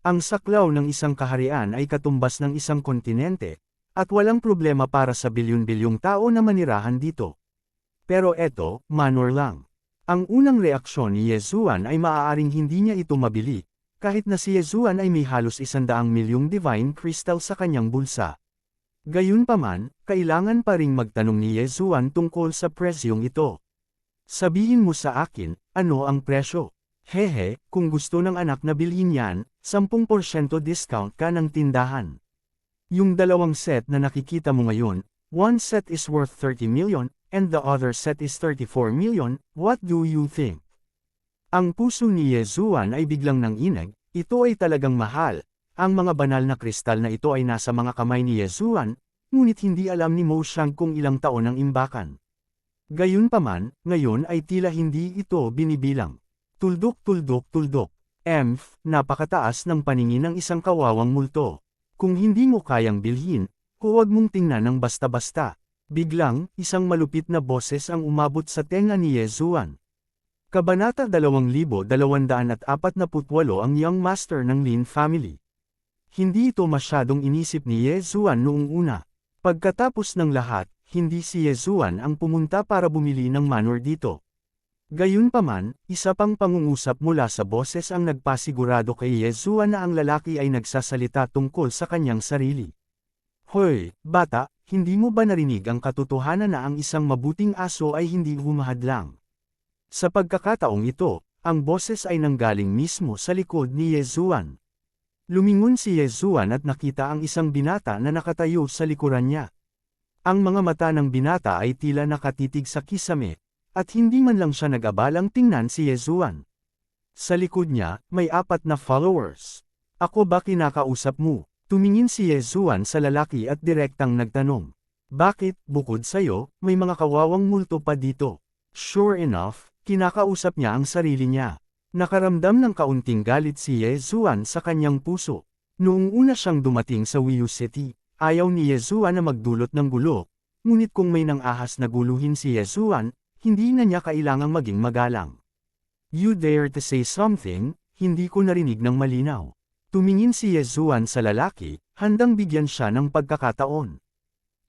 Ang saklaw ng isang kaharian ay katumbas ng isang kontinente, at walang problema para sa bilyon-bilyong tao na manirahan dito. Pero eto, manor lang. Ang unang reaksyon ni Yezuan ay maaaring hindi niya ito mabili, kahit na si Yezuan ay may halos 100 milyong divine crystal sa kanyang bulsa. Gayunpaman, kailangan pa ring magtanong ni Yezuan tungkol sa presyong ito. Sabihin mo sa akin, ano ang presyo? Hehe, kung gusto ng anak na bilhin yan, 10% discount ka ng tindahan. Yung 2 set na nakikita mo ngayon, one set is worth 30 million, and the other set is 34 million, what do you think? Ang puso ni Yezuan ay biglang nanginag, ito ay talagang mahal. Ang mga banal na kristal na ito ay nasa mga kamay ni Yezuan, ngunit hindi alam ni Mo Shang kung ilang taon ang imbakan. Gayunpaman, ngayon ay tila hindi ito binibilang. Tuldok tuldok tuldok. Napakataas ng paningin ng isang kawawang multo. Kung hindi mo kayang bilhin, huwag mong tingnan ng basta-basta. Biglang, isang malupit na boses ang umabot sa tenga ni Yezuan. Kabanata 2248 ang Young Master ng Lin Family. Hindi ito masyadong inisip ni Yezuan noong una. Pagkatapos ng lahat, hindi si Yezuan ang pumunta para bumili ng manor dito. Gayunpaman, isa pang pangungusap mula sa boses ang nagpasigurado kay Yezuan na ang lalaki ay nagsasalita tungkol sa kanyang sarili. Hoy, bata, hindi mo ba narinig ang katotohanan na ang isang mabuting aso ay hindi humahadlang? Sa pagkakataong ito, ang boses ay nanggaling mismo sa likod ni Yezuan. Lumingon si Yezuan at nakita ang isang binata na nakatayo sa likuran niya. Ang mga mata ng binata ay tila nakatitig sa kisame, at hindi man lang siya nag-abalang tingnan si Yezuan. Sa likod niya, may 4 na followers. Ako ba kinakausap mo? Tumingin si Yezuan sa lalaki at direktang nagtanong. Bakit, bukod sa'yo, may mga kawawang multo pa dito? Sure enough, kinakausap niya ang sarili niya. Nakaramdam ng kaunting galit si Yezuan sa kanyang puso. Noong una siyang dumating sa Wiyu City, ayaw ni Yezuan na magdulot ng gulo, ngunit kung may nang-ahas na guluhin si Yezuan, hindi na niya kailangang maging magalang. You dare to say something, hindi ko narinig ng malinaw. Tumingin si Yezuan sa lalaki, handang bigyan siya ng pagkakataon.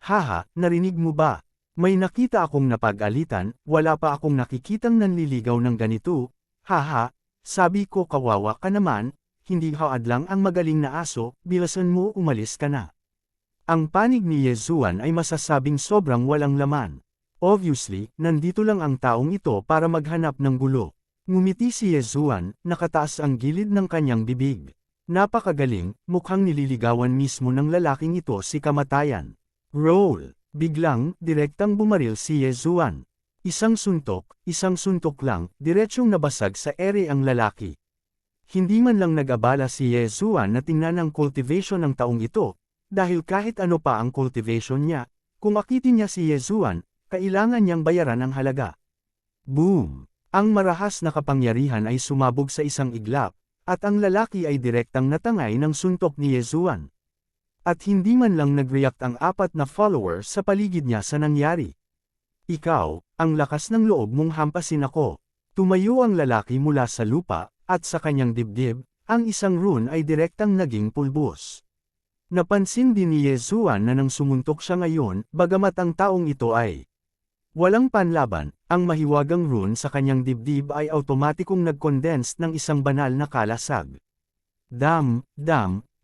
Haha, narinig mo ba? May nakita akong napag-alitan, wala pa akong nakikitang nanliligaw ng ganito. Haha, sabi ko kawawa ka naman, hindi haad lang ang magaling na aso, bilasan mo umalis ka na. Ang panig ni Yezuan ay masasabing sobrang walang laman. Obviously, nandito lang ang taong ito para maghanap ng gulo. Ngumiti si Yezuan, nakataas ang gilid ng kanyang bibig. Napakagaling, mukhang nililigawan mismo ng lalaking ito si kamatayan. Roll! Biglang, direktang bumaril si Yezuan. Isang suntok lang, diretsyong nabasag sa ere ang lalaki. Hindi man lang nag-abala si Yezuan na tingnan ang cultivation ng taong ito, dahil kahit ano pa ang cultivation niya, kung akitin niya si Yezuan, kailangan niyang bayaran ang halaga. Boom! Ang marahas na kapangyarihan ay sumabog sa isang iglap, at ang lalaki ay direktang natangay ng suntok ni Yezuan. At hindi man lang nag-react ang 4 na followers sa paligid niya sa nangyari. Ikaw, ang lakas ng loob mong hampasin ako. Tumayo ang lalaki mula sa lupa, at sa kanyang dibdib, ang isang rune ay direktang naging pulbos. Napansin din ni Yezuan na nang sumuntok siya ngayon, bagamat ang taong ito ay walang panlaban, ang mahiwagang rune sa kanyang dibdib ay automatikong nag-condense ng isang banal na kalasag.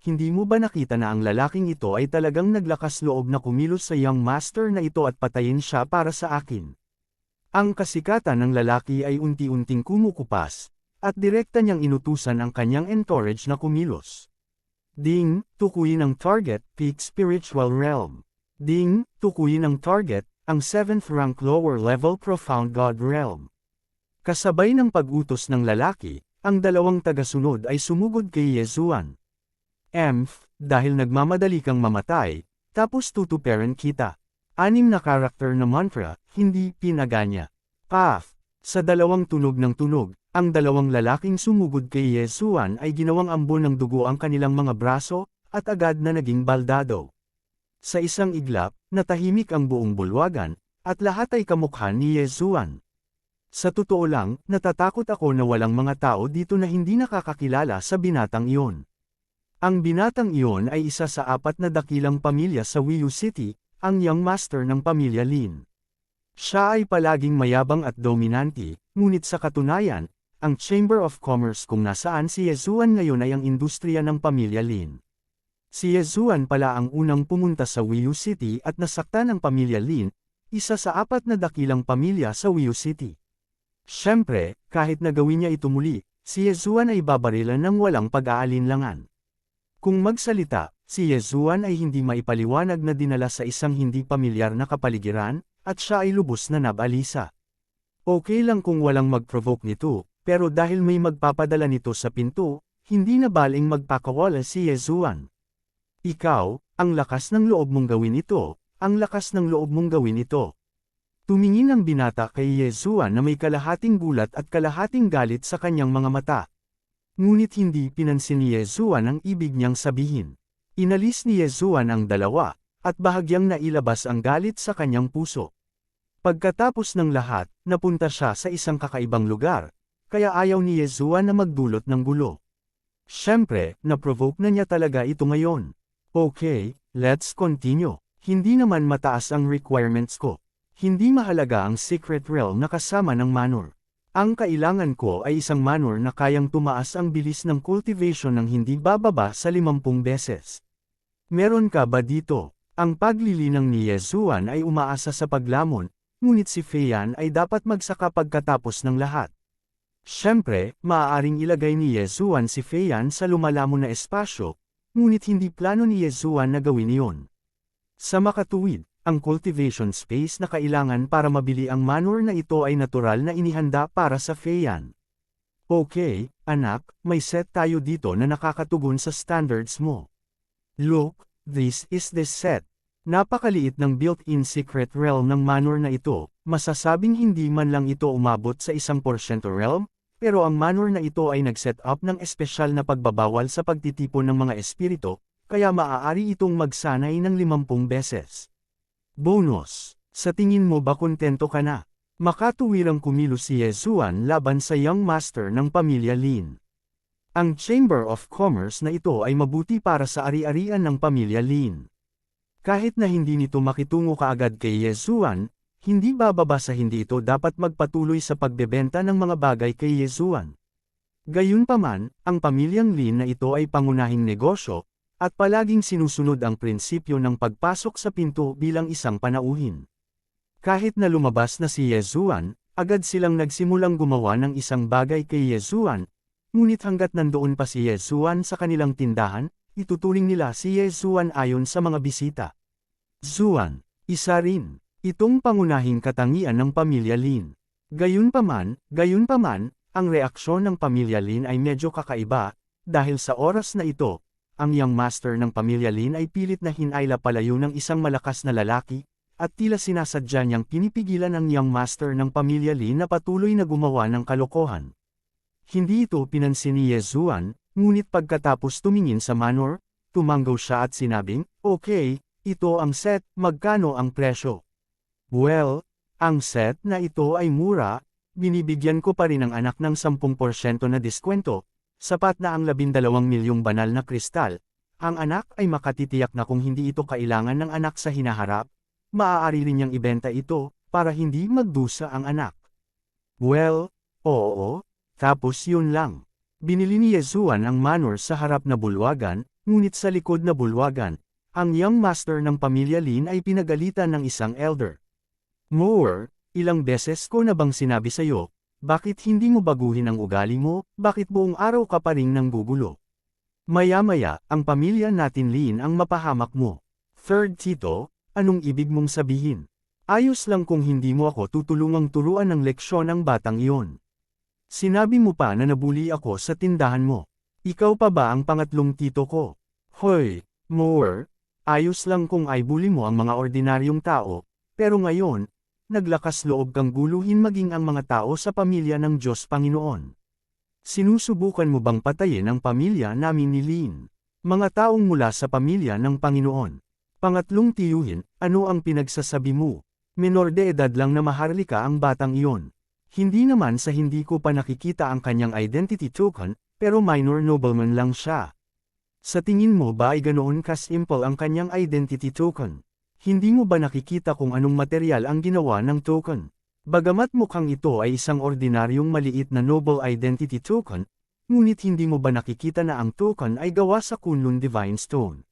Hindi mo ba nakita na ang lalaking ito ay talagang naglakas loob na kumilos sa Young Master na ito at patayin siya para sa akin? Ang kasikatan ng lalaki ay unti-unting kumukupas, at direkta niyang inutusan ang kanyang entourage na kumilos. Ding, tukuyin ang target, peak spiritual realm. Ding, tukuyin ang target, ang 7th rank lower level profound god realm. Kasabay ng pag-utos ng lalaki, ang dalawang tagasunod ay sumugod kay Yezuan. Dahil nagmamadali kang mamatay, tapos tutuperan kita. 6 na karakter na mantra, hindi pinaganya. Path. Sa dalawang tunog ng tunog, ang dalawang lalaking sumugod kay Yezuan ay ginawang ambon ng dugo ang kanilang mga braso, at agad na naging baldado. Sa isang iglap, natahimik ang buong bulwagan, at lahat ay kamukha ni Yezuan. Sa totoo lang, natatakot ako na walang mga tao dito na hindi nakakakilala sa binatang iyon. Ang binatang iyon ay isa sa 4 na dakilang pamilya sa Wiyu City, ang Young Master ng pamilya Lin. Siya ay palaging mayabang at dominante, ngunit sa katunayan, ang Chamber of Commerce kung nasaan si Yezuan ngayon ay ang industriya ng pamilya Lin. Si Yezuan pala ang unang pumunta sa Wiyu City at nasaktan ang pamilya Lin, isa sa 4 na dakilang pamilya sa Wiyu City. Siyempre, kahit nagawin niya ito muli, si Yezuan ay babarilan ng walang pag-aalinlangan. Kung magsalita, si Yezuan ay hindi maipaliwanag na dinala sa isang hindi pamilyar na kapaligiran, at siya ay lubos na nabalisa. Okay lang kung walang mag-provoke nito, pero dahil may magpapadala nito sa pinto, hindi na baling magpakawala si Yezuan. Ikaw, ang lakas ng loob mong gawin ito, ang lakas ng loob mong gawin ito. Tumingin ang binata kay Yezuan na may kalahating gulat at kalahating galit sa kanyang mga mata. Ngunit hindi pinansin ni Yezuan ang ibig niyang sabihin. Inalis ni Yezuan ang dalawa, at bahagyang nailabas ang galit sa kanyang puso. Pagkatapos ng lahat, napunta siya sa isang kakaibang lugar, kaya ayaw ni Yezuan na magdulot ng gulo. Siyempre, na-provoke na niya talaga ito ngayon. Okay, let's continue. Hindi naman mataas ang requirements ko. Hindi mahalaga ang secret realm na kasama ng manor. Ang kailangan ko ay isang manor na kayang tumaas ang bilis ng cultivation ng hindi bababa sa 50 beses. Meron ka ba dito? Ang paglilinang ni Yezuan ay umaasa sa paglamon, ngunit si Feiyan ay dapat magsaka pagkatapos ng lahat. Siyempre, maaaring ilagay ni Yezuan si Feiyan sa lumalamon na espasyo, ngunit hindi plano ni Yezuan na gawin iyon. Sa makatuwid, ang cultivation space na kailangan para mabili ang manor na ito ay natural na inihanda para sa Feiyan. Okay, anak, may set tayo dito na nakakatugon sa standards mo. Look, this is the set. Napakaliit ng built-in secret realm ng manor na ito, masasabing hindi man lang ito umabot sa 1% realm, pero ang manor na ito ay nag-set up ng espesyal na pagbabawal sa pagtitipon ng mga espiritu, kaya maaari itong magsanay ng 50 beses. Bonus. Sa tingin mo ba kontento ka na? Makatuwirang kumilos si Yezuan laban sa young master ng pamilya Lin. Ang Chamber of Commerce na ito ay mabuti para sa ari-arian ng pamilya Lin. Kahit na hindi nito makitungo kaagad kay Yezuan, hindi bababa sa hindi ito dapat magpatuloy sa pagbebenta ng mga bagay kay Yezuan. Gayunpaman, ang pamilyang Lin na ito ay pangunahing negosyo, at palaging sinusunod ang prinsipyo ng pagpasok sa pinto bilang isang panauhin. Kahit na lumabas na si Yezuan, agad silang nagsimulang gumawa ng isang bagay kay Yezuan, ngunit hanggat nandoon pa si Yezuan sa kanilang tindahan, ituturing nila si Yezuan ayon sa mga bisita. Zuan, isa rin. Itong pangunahing katangian ng pamilya Lin. Gayunpaman, ang reaksyon ng pamilya Lin ay medyo kakaiba, dahil sa oras na ito, ang young master ng pamilya Lin ay pilit na hinayla palayo ng isang malakas na lalaki, at tila sinasadya niyang pinipigilan ang young master ng pamilya Lin na patuloy na gumawa ng kalokohan. Hindi ito pinansin ni Yezuan, ngunit pagkatapos tumingin sa manor, tumanggaw siya at sinabing, okay, ito ang set, magkano ang presyo? Well, ang set na ito ay mura, binibigyan ko pa rin ang anak ng 10% na diskwento. Sapat na ang 12 milyong banal na kristal, ang anak ay makatitiyak na kung hindi ito kailangan ng anak sa hinaharap, maaari rin niyang ibenta ito, para hindi magdusa ang anak. Well, oo, tapos yun lang. Binili ni Yezuan ang manor sa harap na bulwagan, ngunit sa likod na bulwagan, ang young master ng pamilya Lin ay pinagalitan ng isang elder. Moore, ilang beses ko na bang sinabi sa'yo, bakit hindi mo baguhin ang ugali mo, bakit buong araw ka pa ring nanggugulo? Maya-maya, ang pamilya natin Lin ang mapahamak mo. Third Tito, anong ibig mong sabihin? Ayos lang kung hindi mo ako tutulungang turuan ng leksyon ang batang iyon. Sinabi mo pa na nabuli ako sa tindahan mo. Ikaw pa ba ang pangatlong tito ko? Hoy, Moore, ayos lang kung ay bully mo ang mga ordinaryong tao, pero ngayon, naglakas loob kang guluhin maging ang mga tao sa pamilya ng Diyos Panginoon. Sinusubukan mo bang patayin ang pamilya namin ni Lin? Mga taong mula sa pamilya ng Panginoon. Pangatlong tiyuhin, ano ang pinagsasabi mo? Menor de edad lang na maharlika ang batang iyon. Hindi naman sa hindi ko pa nakikita ang kanyang identity token, pero minor nobleman lang siya. Sa tingin mo ba ay ganoon ka-simple ang kanyang identity token? Hindi mo ba nakikita kung anong material ang ginawa ng token? Bagamat mukhang ito ay isang ordinaryong maliit na noble identity token, ngunit hindi mo ba nakikita na ang token ay gawa sa Kunlun Divine Stone?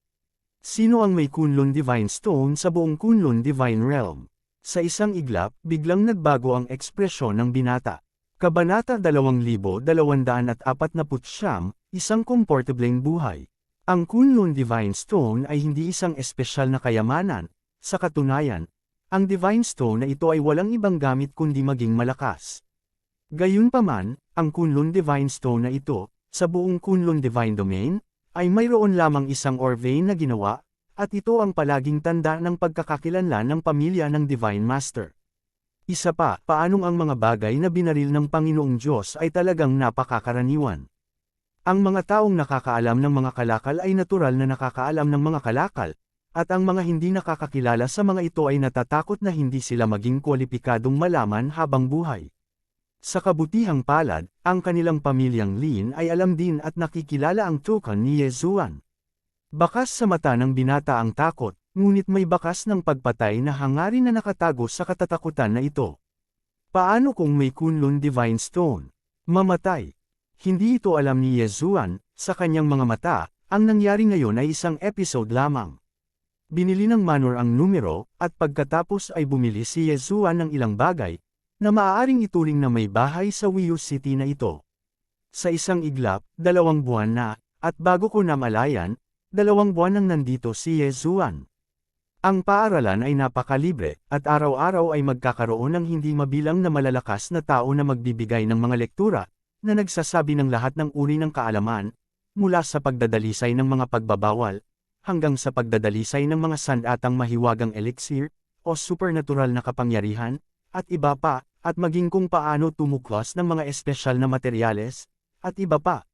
Sino ang may Kunlun Divine Stone sa buong Kunlun Divine Realm? Sa isang iglap, biglang nagbago ang ekspresyon ng binata. Kabanata 2249, isang komportableng buhay. Ang Kunlun Divine Stone ay hindi isang espesyal na kayamanan. Sa katunayan, ang Divine Stone na ito ay walang ibang gamit kundi maging malakas. Gayunpaman, ang Kunlun Divine Stone na ito, sa buong Kunlun Divine Domain, ay mayroon lamang isang Orvane na ginawa, at ito ang palaging tanda ng pagkakakilanlan ng pamilya ng Divine Master. Isa pa, paanong ang mga bagay na binaril ng Panginoong Diyos ay talagang napakakaraniwan. Ang mga taong nakakaalam ng mga kalakal ay natural na nakakaalam ng mga kalakal, at ang mga hindi nakakakilala sa mga ito ay natatakot na hindi sila maging kwalipikadong malaman habang buhay. Sa kabutihang palad, ang kanilang pamilyang Lin ay alam din at nakikilala ang tukan ni Yezuan. Bakas sa mata ng binata ang takot, ngunit may bakas ng pagpatay na hangarin na nakatago sa katatakutan na ito. Paano kung may Kunlun Divine Stone? Mamatay. Hindi ito alam ni Yezuan, sa kanyang mga mata, ang nangyari ngayon ay isang episode lamang. Binili ng Manor ang numero, at pagkatapos ay bumili si Yezuan ng ilang bagay, na maaaring ituring na may bahay sa Wiu City na ito. Sa isang iglap, 2 buwan na, at bago ko namalayan, 2 buwan nang nandito si Yezuan. Ang paaralan ay napakalibre, at araw-araw ay magkakaroon ng hindi mabilang na malalakas na tao na magbibigay ng mga lektura, na nagsasabi ng lahat ng uri ng kaalaman, mula sa pagdadalisay ng mga pagbabawal, hanggang sa pagdadalisay ng mga sandatang mahiwagang elixir, o supernatural na kapangyarihan, at iba pa, at maging kung paano tumuklas ng mga espesyal na materyales, at iba pa.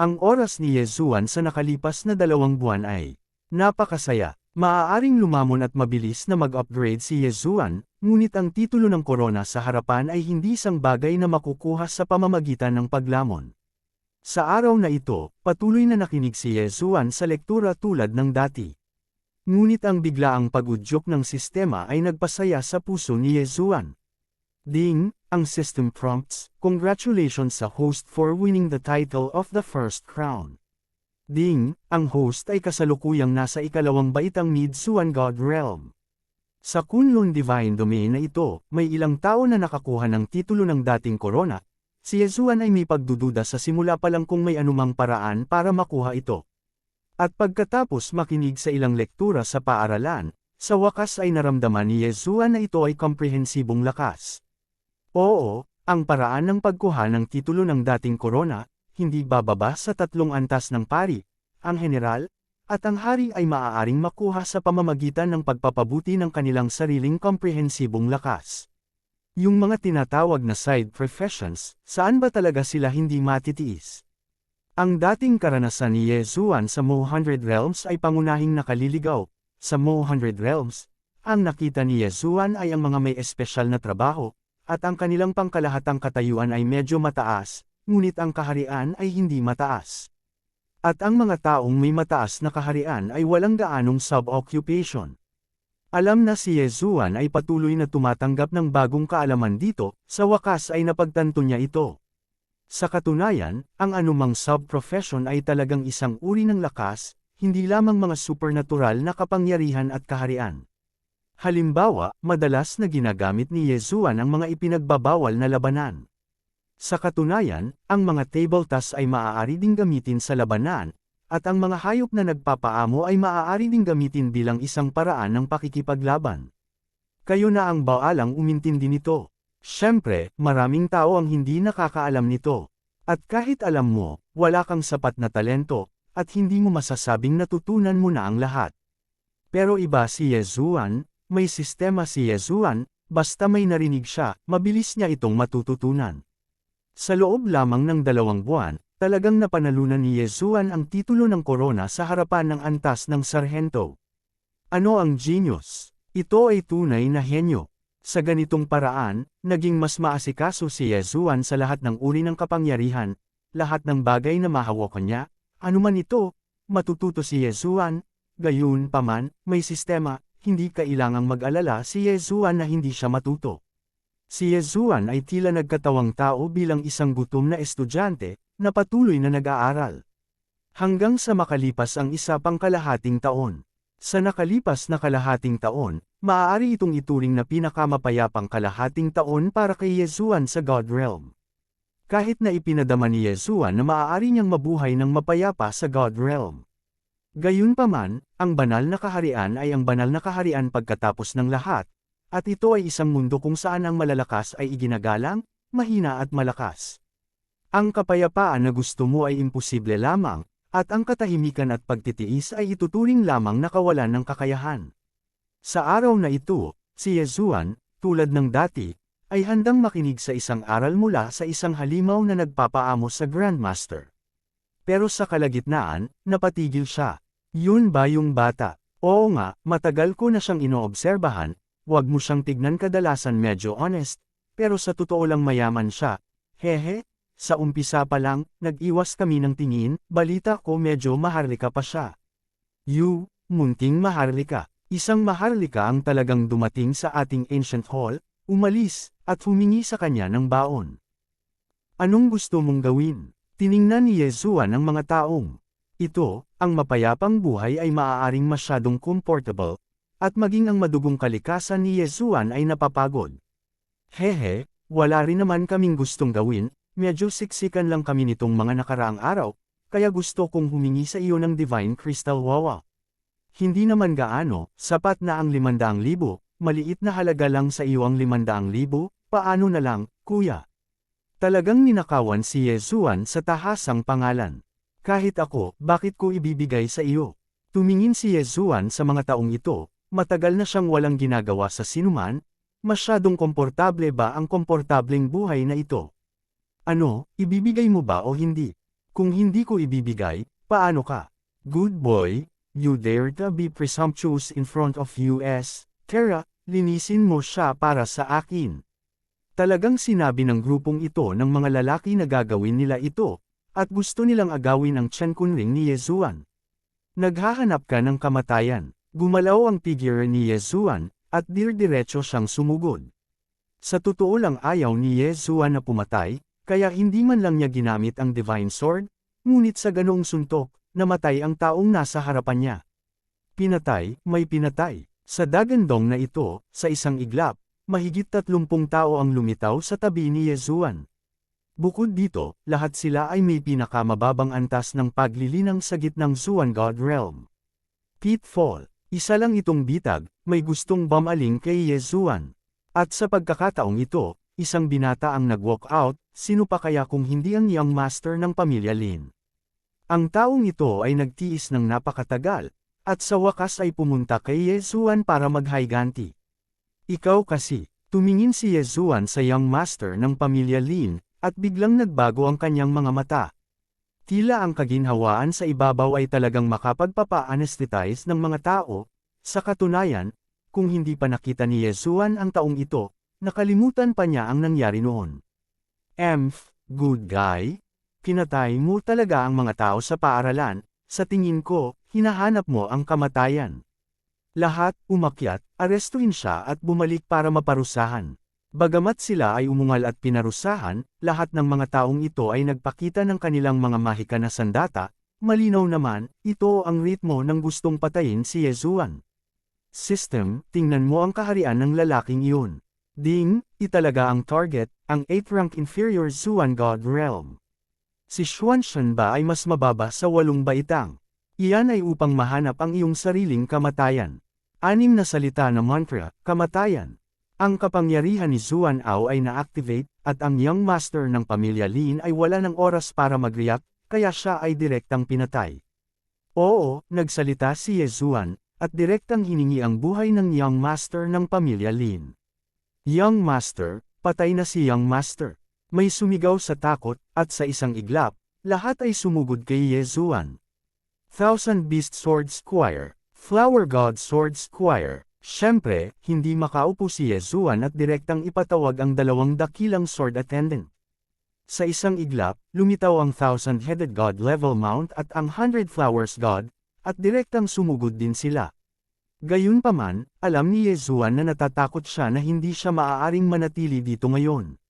Ang oras ni Yezuan sa nakalipas na 2 buwan ay napakasaya. Maaaring lumamon at mabilis na mag-upgrade si Yezuan, ngunit ang titulo ng korona sa harapan ay hindi isang bagay na makukuha sa pamamagitan ng paglamon. Sa araw na ito, patuloy na nakinig si Yezuan sa lektura tulad ng dati. Ngunit ang biglaang pag-udyok ng sistema ay nagpasaya sa puso ni Yezuan. Ding, ang system prompts, "Congratulations sa host for winning the title of the first crown." Ding, ang host ay kasalukuyang nasa ikalawang baitang Midsuan God Realm. Sa Kunlun Divine Domain na ito, may ilang tao na nakakuha ng titulo ng dating korona. Si Yezuan ay may pagdududa sa simula pa lang kung may anumang paraan para makuha ito. At pagkatapos makinig sa ilang lektura sa paaralan, sa wakas ay naramdaman ni Yezuan na ito ay komprehensibong lakas. Oo, ang paraan ng pagkuha ng titulo ng dating korona, hindi bababa sa 3 antas ng pari, ang general, at ang hari ay maaaring makuha sa pamamagitan ng pagpapabuti ng kanilang sariling komprehensibong lakas. Yung mga tinatawag na side professions, saan ba talaga sila hindi matitiis? Ang dating karanasan ni Yezuan sa Mo-100 Realms ay pangunahing nakaliligaw. Sa Mo-100 Realms, ang nakita ni Yezuan ay ang mga may espesyal na trabaho, at ang kanilang pangkalahatang katayuan ay medyo mataas, ngunit ang kaharian ay hindi mataas. At ang mga taong may mataas na kaharian ay walang gaanong sub-occupation. Alam na si Yezuan ay patuloy na tumatanggap ng bagong kaalaman dito, sa wakas ay napagtanto niya ito. Sa katunayan, ang anumang sub-profession ay talagang isang uri ng lakas, hindi lamang mga supernatural na kapangyarihan at kaharian. Halimbawa, madalas na ginagamit ni Yezuan ang mga ipinagbabawal na labanan. Sa katunayan, ang mga table tasks ay maaari ding gamitin sa labanan, at ang mga hayop na nagpapaamo ay maaari ding gamitin bilang isang paraan ng pakikipaglaban. Kayo na ang baalang umintindi nito. Siyempre, maraming tao ang hindi nakakaalam nito. At kahit alam mo, wala kang sapat na talento, at hindi mo masasabing natutunan mo na ang lahat. Pero iba si Yezuan, may sistema si Yezuan, basta may narinig siya, mabilis niya itong matututunan. Sa loob lamang ng 2 buwan, talagang napanalunan ni Yezuan ang titulo ng korona sa harapan ng antas ng sarhento. Ano ang genius? Ito ay tunay na henyo. Sa ganitong paraan, naging mas maasikaso si Yezuan sa lahat ng uri ng kapangyarihan, lahat ng bagay na mahawakan niya, anuman ito, matututo si Yezuan, gayon paman, may sistema, hindi kailangang mag-alala si Yezuan na hindi siya matuto. Si Yezuan ay tila nagkatawang tao bilang isang gutom na estudyante, na patuloy na nag-aaral. Hanggang sa makalipas ang 1 pang kalahating taon. Sa nakalipas na kalahating taon, maaari itong ituring na pinakamapayapang kalahating taon para kay Yezuan sa God Realm. Kahit na ipinadama ni Yezuan na maaari niyang mabuhay ng mapayapa sa God Realm. Gayunpaman, ang banal na kaharian ay ang banal na kaharian pagkatapos ng lahat, at ito ay isang mundo kung saan ang malalakas ay iginagalang, mahina at malakas. Ang kapayapaan na gusto mo ay imposible lamang, at ang katahimikan at pagtitiis ay ituturing lamang na kawalan ng kakayahan. Sa araw na ito, si Yezuan, tulad ng dati, ay handang makinig sa isang aral mula sa isang halimaw na nagpapaamo sa Grandmaster. Pero sa kalagitnaan, napatigil siya. Yun ba yung bata? Oo nga, matagal ko na siyang inoobserbahan, wag mo siyang tignan kadalasan medyo honest, pero sa totoo lang mayaman siya. Hehe, sa umpisa pa lang, nag-iwas kami ng tingin, balita ko medyo maharlika pa siya. Munting maharlika. Isang maharlika ang talagang dumating sa ating ancient hall, umalis, at humingi sa kanya ng baon. Anong gusto mong gawin? Tiningnan ni Yezuan ang mga taong. Ito, ang mapayapang buhay ay maaaring masyadong comfortable, at maging ang madugong kalikasan ni Yezuan ay napapagod. Hehe, wala rin naman kaming gustong gawin, medyo siksikan lang kami nitong mga nakaraang araw, kaya gusto kong humingi sa iyo ng Divine Crystal Wawa. Hindi naman gaano, sapat na ang 500,000, maliit na halaga lang sa iyo ang 500,000, paano na lang, kuya? Talagang ninakawan si Yezuan sa tahasang pangalan. Kahit ako, bakit ko ibibigay sa iyo? Tumingin si Yezuan sa mga taong ito, matagal na siyang walang ginagawa sa sinuman, masyadong komportable ba ang komportableng buhay na ito? Ano, ibibigay mo ba o hindi? Kung hindi ko ibibigay, paano ka? Good boy. You dare to be presumptuous in front of US, Tara, linisin mo siya para sa akin. Talagang sinabi ng grupong ito ng mga lalaki na gagawin nila ito, at gusto nilang agawin ang Chen Kunling ni Yezuan. Naghahanap ka ng kamatayan. Gumalaw ang figure ni Yezuan, at diretso siyang sumugod. Sa totoo lang ayaw ni Yezuan na pumatay, kaya hindi man lang niya ginamit ang Divine Sword, ngunit sa ganoong suntok, namatay ang taong nasa harapan niya. Pinatay, may pinatay. Sa dagandong na ito, sa isang iglap, mahigit 30 tao ang lumitaw sa tabi ni Yezuan. Bukod dito, lahat sila ay may pinakamababang antas ng paglilinang sa gitnang Zuan God Realm. Pitfall. Isa lang itong bitag, may gustong bumaling kay Yezuan. At sa pagkakataong ito, isang binata ang nag-walk out, sino pa kaya kung hindi ang young master ng pamilya Lin. Ang taong ito ay nagtiis ng napakatagal, at sa wakas ay pumunta kay Yezuan para maghayganti. Ikaw kasi, tumingin si Yezuan sa young master ng pamilya Lin, at biglang nagbago ang kanyang mga mata. Tila ang kaginhawaan sa ibabaw ay talagang makapagpapa-anesthetize ng mga tao, sa katunayan, kung hindi pa nakita ni Yezuan ang taong ito, nakalimutan pa niya ang nangyari noon. Good guy? Pinatay mo talaga ang mga tao sa paaralan, sa tingin ko, hinahanap mo ang kamatayan. Lahat, umakyat, arestuhin siya at bumalik para maparusahan. Bagamat sila ay umungal at pinarusahan, lahat ng mga taong ito ay nagpakita ng kanilang mga mahika na sandata, malinaw naman, ito ang ritmo ng gustong patayin si Yezuan. System, tingnan mo ang kaharian ng lalaking iyon. Ding, italaga ang target, ang 8th-rank inferior Zuan God Realm. Si Xuanshan ba ay mas mababa sa 8 baitang? Iyan ay upang mahanap ang iyong sariling kamatayan. 6 na salita na mantra, kamatayan. Ang kapangyarihan ni Zuan Ao ay na-activate, at ang young master ng pamilya Lin ay wala ng oras para mag-react, kaya siya ay direktang pinatay. Oo, nagsalita si Yezuan, at direktang hiningi ang buhay ng young master ng pamilya Lin. Young master, patay na si young master. May sumigaw sa takot, at sa isang iglap, lahat ay sumugod kay Yezuan. Thousand Beast Sword Squire, Flower God Sword Squire. Siyempre, hindi makaupo si Yezuan at direktang ipatawag ang 2 dakilang sword attendant. Sa isang iglap, lumitaw ang 1,000-headed God level mount at ang 100 Flowers God, at direktang sumugod din sila. Gayunpaman, alam ni Yezuan na natatakot siya na hindi siya maaaring manatili dito ngayon.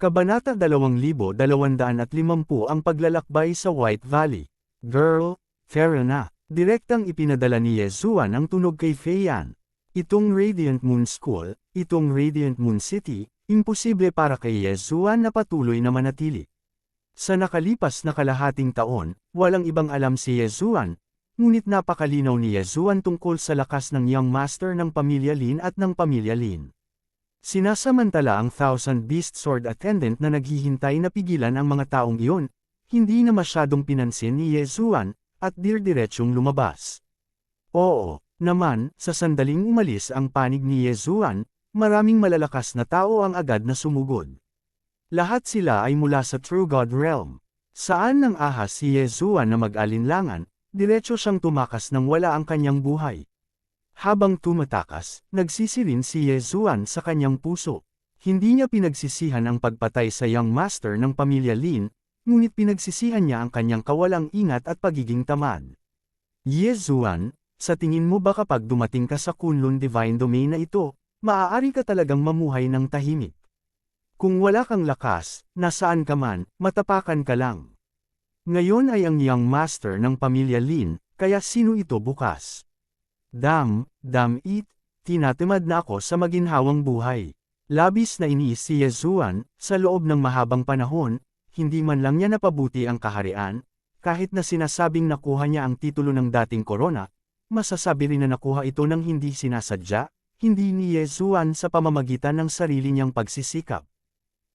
Kabanata 2250 ang paglalakbay sa White Valley. Girl, fair na. Direktang ipinadala ni Yezuan ang tunog kay Feiyan. Itong Radiant Moon School, itong Radiant Moon City, imposible para kay Yezuan na patuloy na manatili. Sa nakalipas na kalahating taon, walang ibang alam si Yezuan, ngunit napakalinaw ni Yezuan tungkol sa lakas ng young master ng pamilya Lin at ng pamilya Lin. Sinasamantala ang 1,000 Beast Sword Attendant na naghihintay na pigilan ang mga taong iyon, hindi na masyadong pinansin ni Yezuan, at diretsyong lumabas. Oo, naman, sa sandaling umalis ang panig ni Yezuan, maraming malalakas na tao ang agad na sumugod. Lahat sila ay mula sa True God Realm. Saan nang ahas si Yezuan na mag-alinlangan, diretso siyang tumakas nang wala ang kanyang buhay. Habang tumatakas, nagsisilin si Yezuan sa kanyang puso. Hindi niya pinagsisihan ang pagpatay sa Young Master ng pamilya Lin, ngunit pinagsisihan niya ang kanyang kawalang ingat at pagiging tamad. Yezuan, sa tingin mo ba kapag dumating ka sa Kunlun Divine Domain na ito, maaari ka talagang mamuhay ng tahimik? Kung wala kang lakas, nasaan ka man, matapakan ka lang. Ngayon ay ang Young Master ng pamilya Lin, kaya sino ito bukas? Damn it, tinatamad na ako sa maginhawang buhay. Labis na iniis si Yezuan, sa loob ng mahabang panahon, hindi man lang niya napabuti ang kaharian, kahit na sinasabing nakuha niya ang titulo ng dating korona, masasabi rin na nakuha ito ng hindi sinasadya, hindi ni Yezuan sa pamamagitan ng sarili niyang pagsisikap.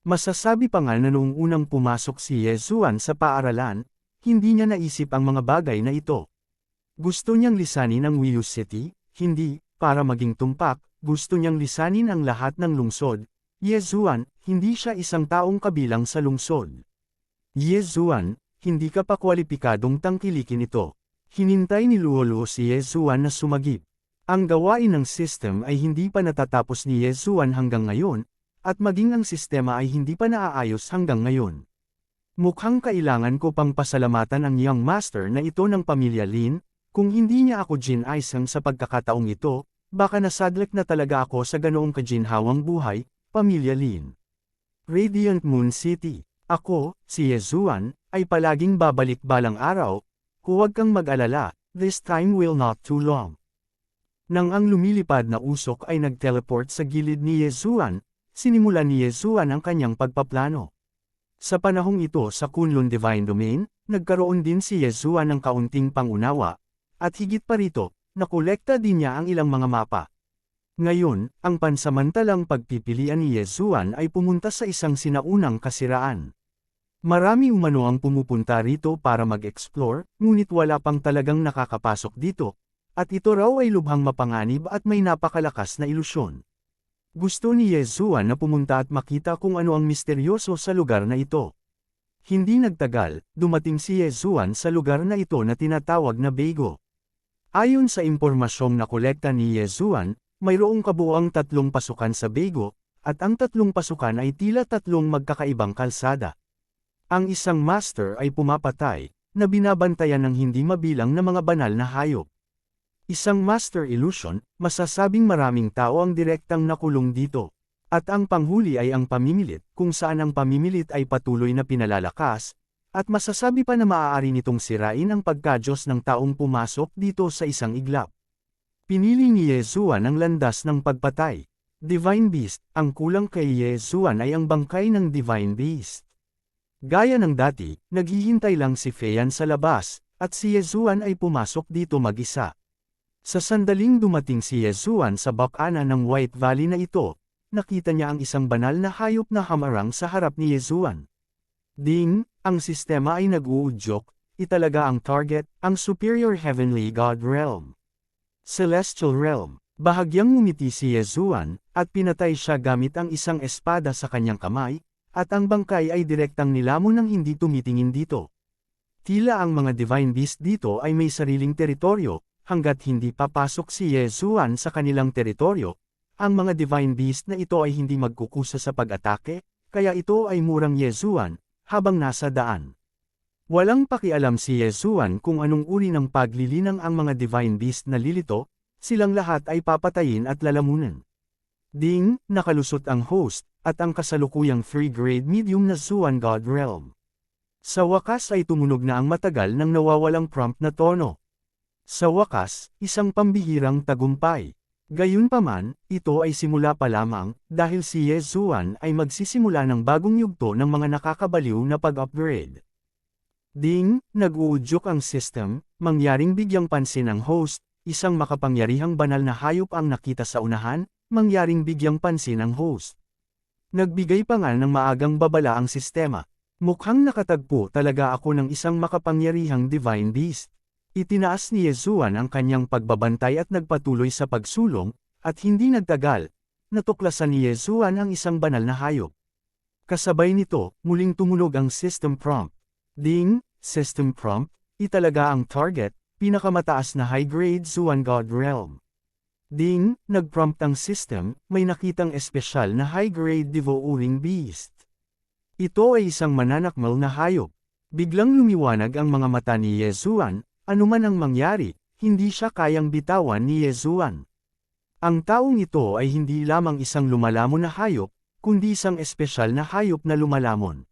Masasabi pa nga na noong unang pumasok si Yezuan sa paaralan, hindi niya naisip ang mga bagay na ito. Gusto niyang lisanin ang Wiyu City, hindi, para maging tumpak, gusto niyang lisanin ang lahat ng lungsod. Yezuan, hindi siya isang taong kabilang sa lungsod. Yezuan, hindi ka pa kwalipikadong tangkilikin ito. Hinintay ni Luoluo si Yezuan na sumagip. Ang gawain ng system ay hindi pa natatapos ni Yezuan hanggang ngayon, at maging ang sistema ay hindi pa naaayos hanggang ngayon. Mukhang kailangan ko pang pasalamatan ang Young Master na ito ng pamilya Lin, kung hindi niya ako ginaisang sa pagkakataong ito, baka nasadlak na talaga ako sa ganoong kaginhawang buhay, pamilya Lin. Radiant Moon City. Ako, si Yezuan, ay palaging babalik balang araw, huwag kang mag-alala, this time will not too long. Nang ang lumilipad na usok ay nag-teleport sa gilid ni Yezuan, sinimulan ni Yezuan ang kanyang pagpaplano. Sa panahong ito sa Kunlun Divine Domain, nagkaroon din si Yezuan ng kaunting pangunawa, at higit pa rito, nakolekta din niya ang ilang mga mapa. Ngayon, ang pansamantalang pagpipilian ni Yezuan ay pumunta sa isang sinaunang kasiraan. Marami umano ang pumupunta rito para mag-explore, ngunit wala pang talagang nakakapasok dito, at ito raw ay lubhang mapanganib at may napakalakas na ilusyon. Gusto ni Yezuan na pumunta at makita kung ano ang misteryoso sa lugar na ito. Hindi nagtagal, dumating si Yezuan sa lugar na ito na tinatawag na Beigo. Ayon sa impormasyong nakolekta ni Yezuan, mayroong kabuuang 3 pasukan sa Beigo, at ang 3 pasukan ay tila 3 magkakaibang kalsada. Ang isang master ay pumapatay, na binabantayan ng hindi mabilang na mga banal na hayop. Isang master illusion, masasabing maraming tao ang direktang nakulong dito. At ang panghuli ay ang pamimilit, kung saan ang pamimilit ay patuloy na pinalalakas, at masasabi pa na maaari nitong sirain ang pagkadyos ng taong pumasok dito sa isang iglap. Pinili ni Yezuan ang landas ng pagpatay. Divine Beast, ang kulang kay Yezuan ay ang bangkay ng Divine Beast. Gaya ng dati, naghihintay lang si Feian sa labas, at si Yezuan ay pumasok dito mag-isa. Sa sandaling dumating si Yezuan sa bakana ng White Valley na ito, nakita niya ang isang banal na hayop na hamarang sa harap ni Yezuan. Ding, ang sistema ay nag-uudyok, italaga ang target, ang Superior Heavenly God Realm. Celestial Realm. Bahagyang ngumiti si Yezuan, at pinatay siya gamit ang isang espada sa kanyang kamay, at ang bangkay ay direktang nilamon ng hindi tumitingin dito. Tila ang mga Divine Beast dito ay may sariling teritoryo, hanggat hindi papasok si Yezuan sa kanilang teritoryo, ang mga Divine Beast na ito ay hindi magkukusa sa pag-atake, kaya ito ay murang Yezuan, habang nasa daan. Walang pakialam si Yezuan kung anong uri ng paglilinang ang mga Divine Beast na lilito, silang lahat ay papatayin at lalamunan. Ding, nakalusot ang host, at ang kasalukuyang free-grade medium na Zuan God Realm. Sa wakas ay tumunog na ang matagal nang nawawalang prompt na tono. Sa wakas, isang pambihirang tagumpay. Gayunpaman, ito ay simula pa lamang, dahil si Yezuan ay magsisimula ng bagong yugto ng mga nakakabaliw na pag-upgrade. Ding, nag-uudyok ang system, mangyaring bigyang pansin ang host, isang makapangyarihang banal na hayop ang nakita sa unahan, mangyaring bigyang pansin ang host. Nagbigay pa nga ng maagang babala ang sistema. Mukhang nakatagpo talaga ako ng isang makapangyarihang Divine Beast. Itinaas ni Yezuan ang kanyang pagbabantay at nagpatuloy sa pagsulong, at hindi nagtagal, natuklasan ni Yezuan ang isang banal na hayop. Kasabay nito, muling tumunog ang system prompt. Ding, system prompt, italaga ang target, pinakamataas na high-grade Zuan God Realm. Ding, nag-prompt ang system, may nakitang espesyal na high-grade devouring beast. Ito ay isang mananakmal na hayop. Biglang lumiwanag ang mga mata ni Yezuan, anuman ang mangyari, hindi siya kayang bitawan ni Yezuan. Ang taong ito ay hindi lamang isang lumalamon na hayop, kundi isang espesyal na hayop na lumalamon.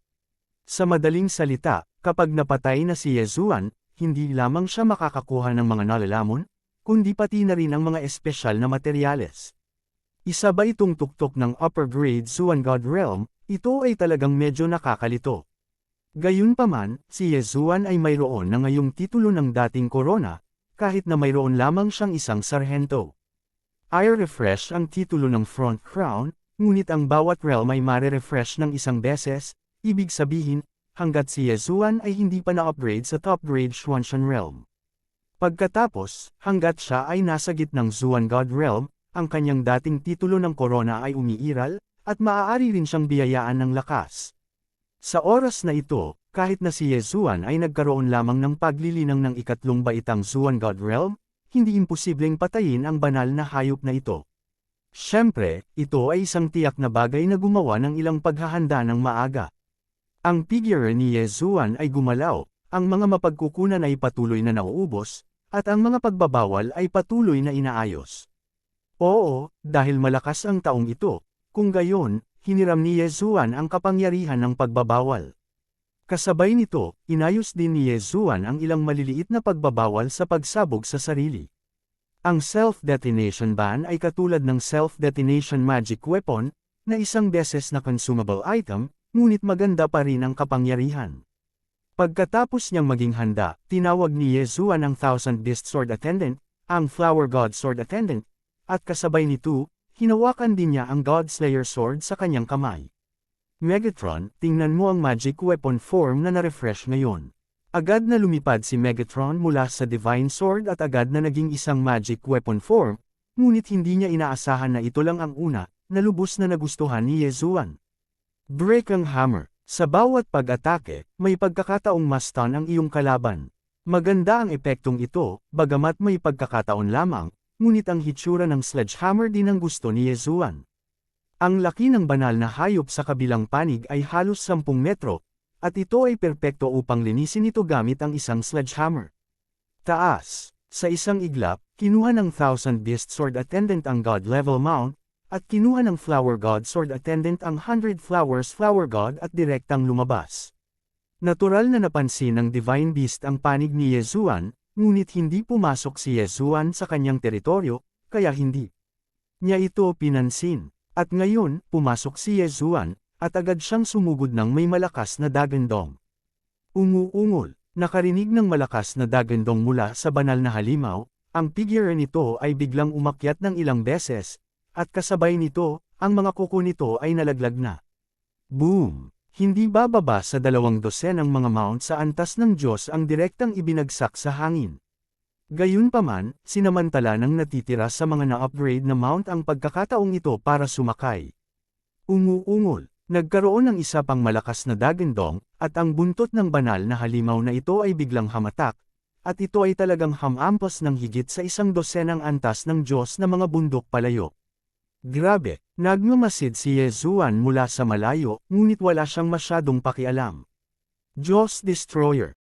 Sa madaling salita, kapag napatay na si Yezuan, hindi lamang siya makakakuha ng mga nalalamon, kundi pati na rin ang mga espesyal na materyales. Isa ba itong tuktok ng upper grade Zuan God Realm? Ito ay talagang medyo nakakalito. Gayunpaman, si Yezuan ay mayroon na ngayong titulo ng dating korona, kahit na mayroon lamang siyang isang sarhento. I-refresh ang titulo ng front crown, ngunit ang bawat realm ay mare-refresh ng isang beses, ibig sabihin, hanggat si Yezuan ay hindi pa na-upgrade sa top-grade Xuanshan Realm. Pagkatapos, hanggat siya ay nasa gitnang Zuan God Realm, ang kanyang dating titulo ng korona ay umiiral, at maaari rin siyang biyayaan ng lakas. Sa oras na ito, kahit na si Yezuan ay nagkaroon lamang ng paglilinang ng ikatlong baitang Zuan God Realm, hindi imposibleng patayin ang banal na hayop na ito. Siyempre, ito ay isang tiyak na bagay na gumawa ng ilang paghahanda ng maaga. Ang figure ni Yezuan ay gumalaw, ang mga mapagkukunan ay patuloy na nauubos, at ang mga pagbabawal ay patuloy na inaayos. Oo, dahil malakas ang taong ito, kung gayon, hiniram ni Yezuan ang kapangyarihan ng pagbabawal. Kasabay nito, inayos din ni Yezuan ang ilang maliliit na pagbabawal sa pagsabog sa sarili. Ang self-detonation ban ay katulad ng self-detonation magic weapon, na isang beses na consumable item, ngunit maganda pa rin ang kapangyarihan. Pagkatapos niyang maging handa, tinawag ni Yezuan ang Thousand Beast Sword Attendant, ang Flower God Sword Attendant, at kasabay nito, hinawakan din niya ang God Slayer Sword sa kanyang kamay. Megatron, tingnan mo ang magic weapon form na na-refresh ngayon. Agad na lumipad si Megatron mula sa Divine Sword at agad na naging isang magic weapon form, ngunit hindi niya inaasahan na ito lang ang una, na lubos na nagustuhan ni Yezuan. Break ang hammer. Sa bawat pag-atake, may pagkakataong ma-stun ang iyong kalaban. Maganda ang epektong ito, bagamat may pagkakataon lamang, ngunit ang hitsura ng sledgehammer din ang gusto ni Yezuan. Ang laki ng banal na hayop sa kabilang panig ay halos 10 metro, at ito ay perpekto upang linisin ito gamit ang isang sledgehammer. Taas. Sa isang iglap, kinuha ng Thousand Beast Sword Attendant ang God Level Mount, at kinuha ng Flower God Sword Attendant ang 100 Flowers Flower God at direktang lumabas. Natural na napansin ng Divine Beast ang panig ni Yezuan, ngunit hindi pumasok si Yezuan sa kanyang teritoryo, kaya hindi niya ito pinansin. At ngayon, pumasok si Yezuan, at agad siyang sumugod ng may malakas na dagandong. Umuungol, nakarinig ng malakas na dagandong mula sa banal na halimaw, ang figure nito ay biglang umakyat ng ilang beses, at kasabay nito, ang mga kuko nito ay nalaglag na. Boom! Hindi bababa sa 200 ang mga mount sa antas ng Diyos ang direktang ibinagsak sa hangin. Gayunpaman, sinamantala ng natitira sa mga na-upgrade na mount ang pagkakataong ito para sumakay. Umuungol. Nagkaroon ng isa pang malakas na dagandong, at ang buntot ng banal na halimaw na ito ay biglang hamatak, at ito ay talagang hamampas ng higit sa 100 ang antas ng Diyos na mga bundok palayo. Grabe, nagmamasid si Yezuan mula sa malayo, ngunit wala siyang masyadong pakialam. Diyos Destroyer.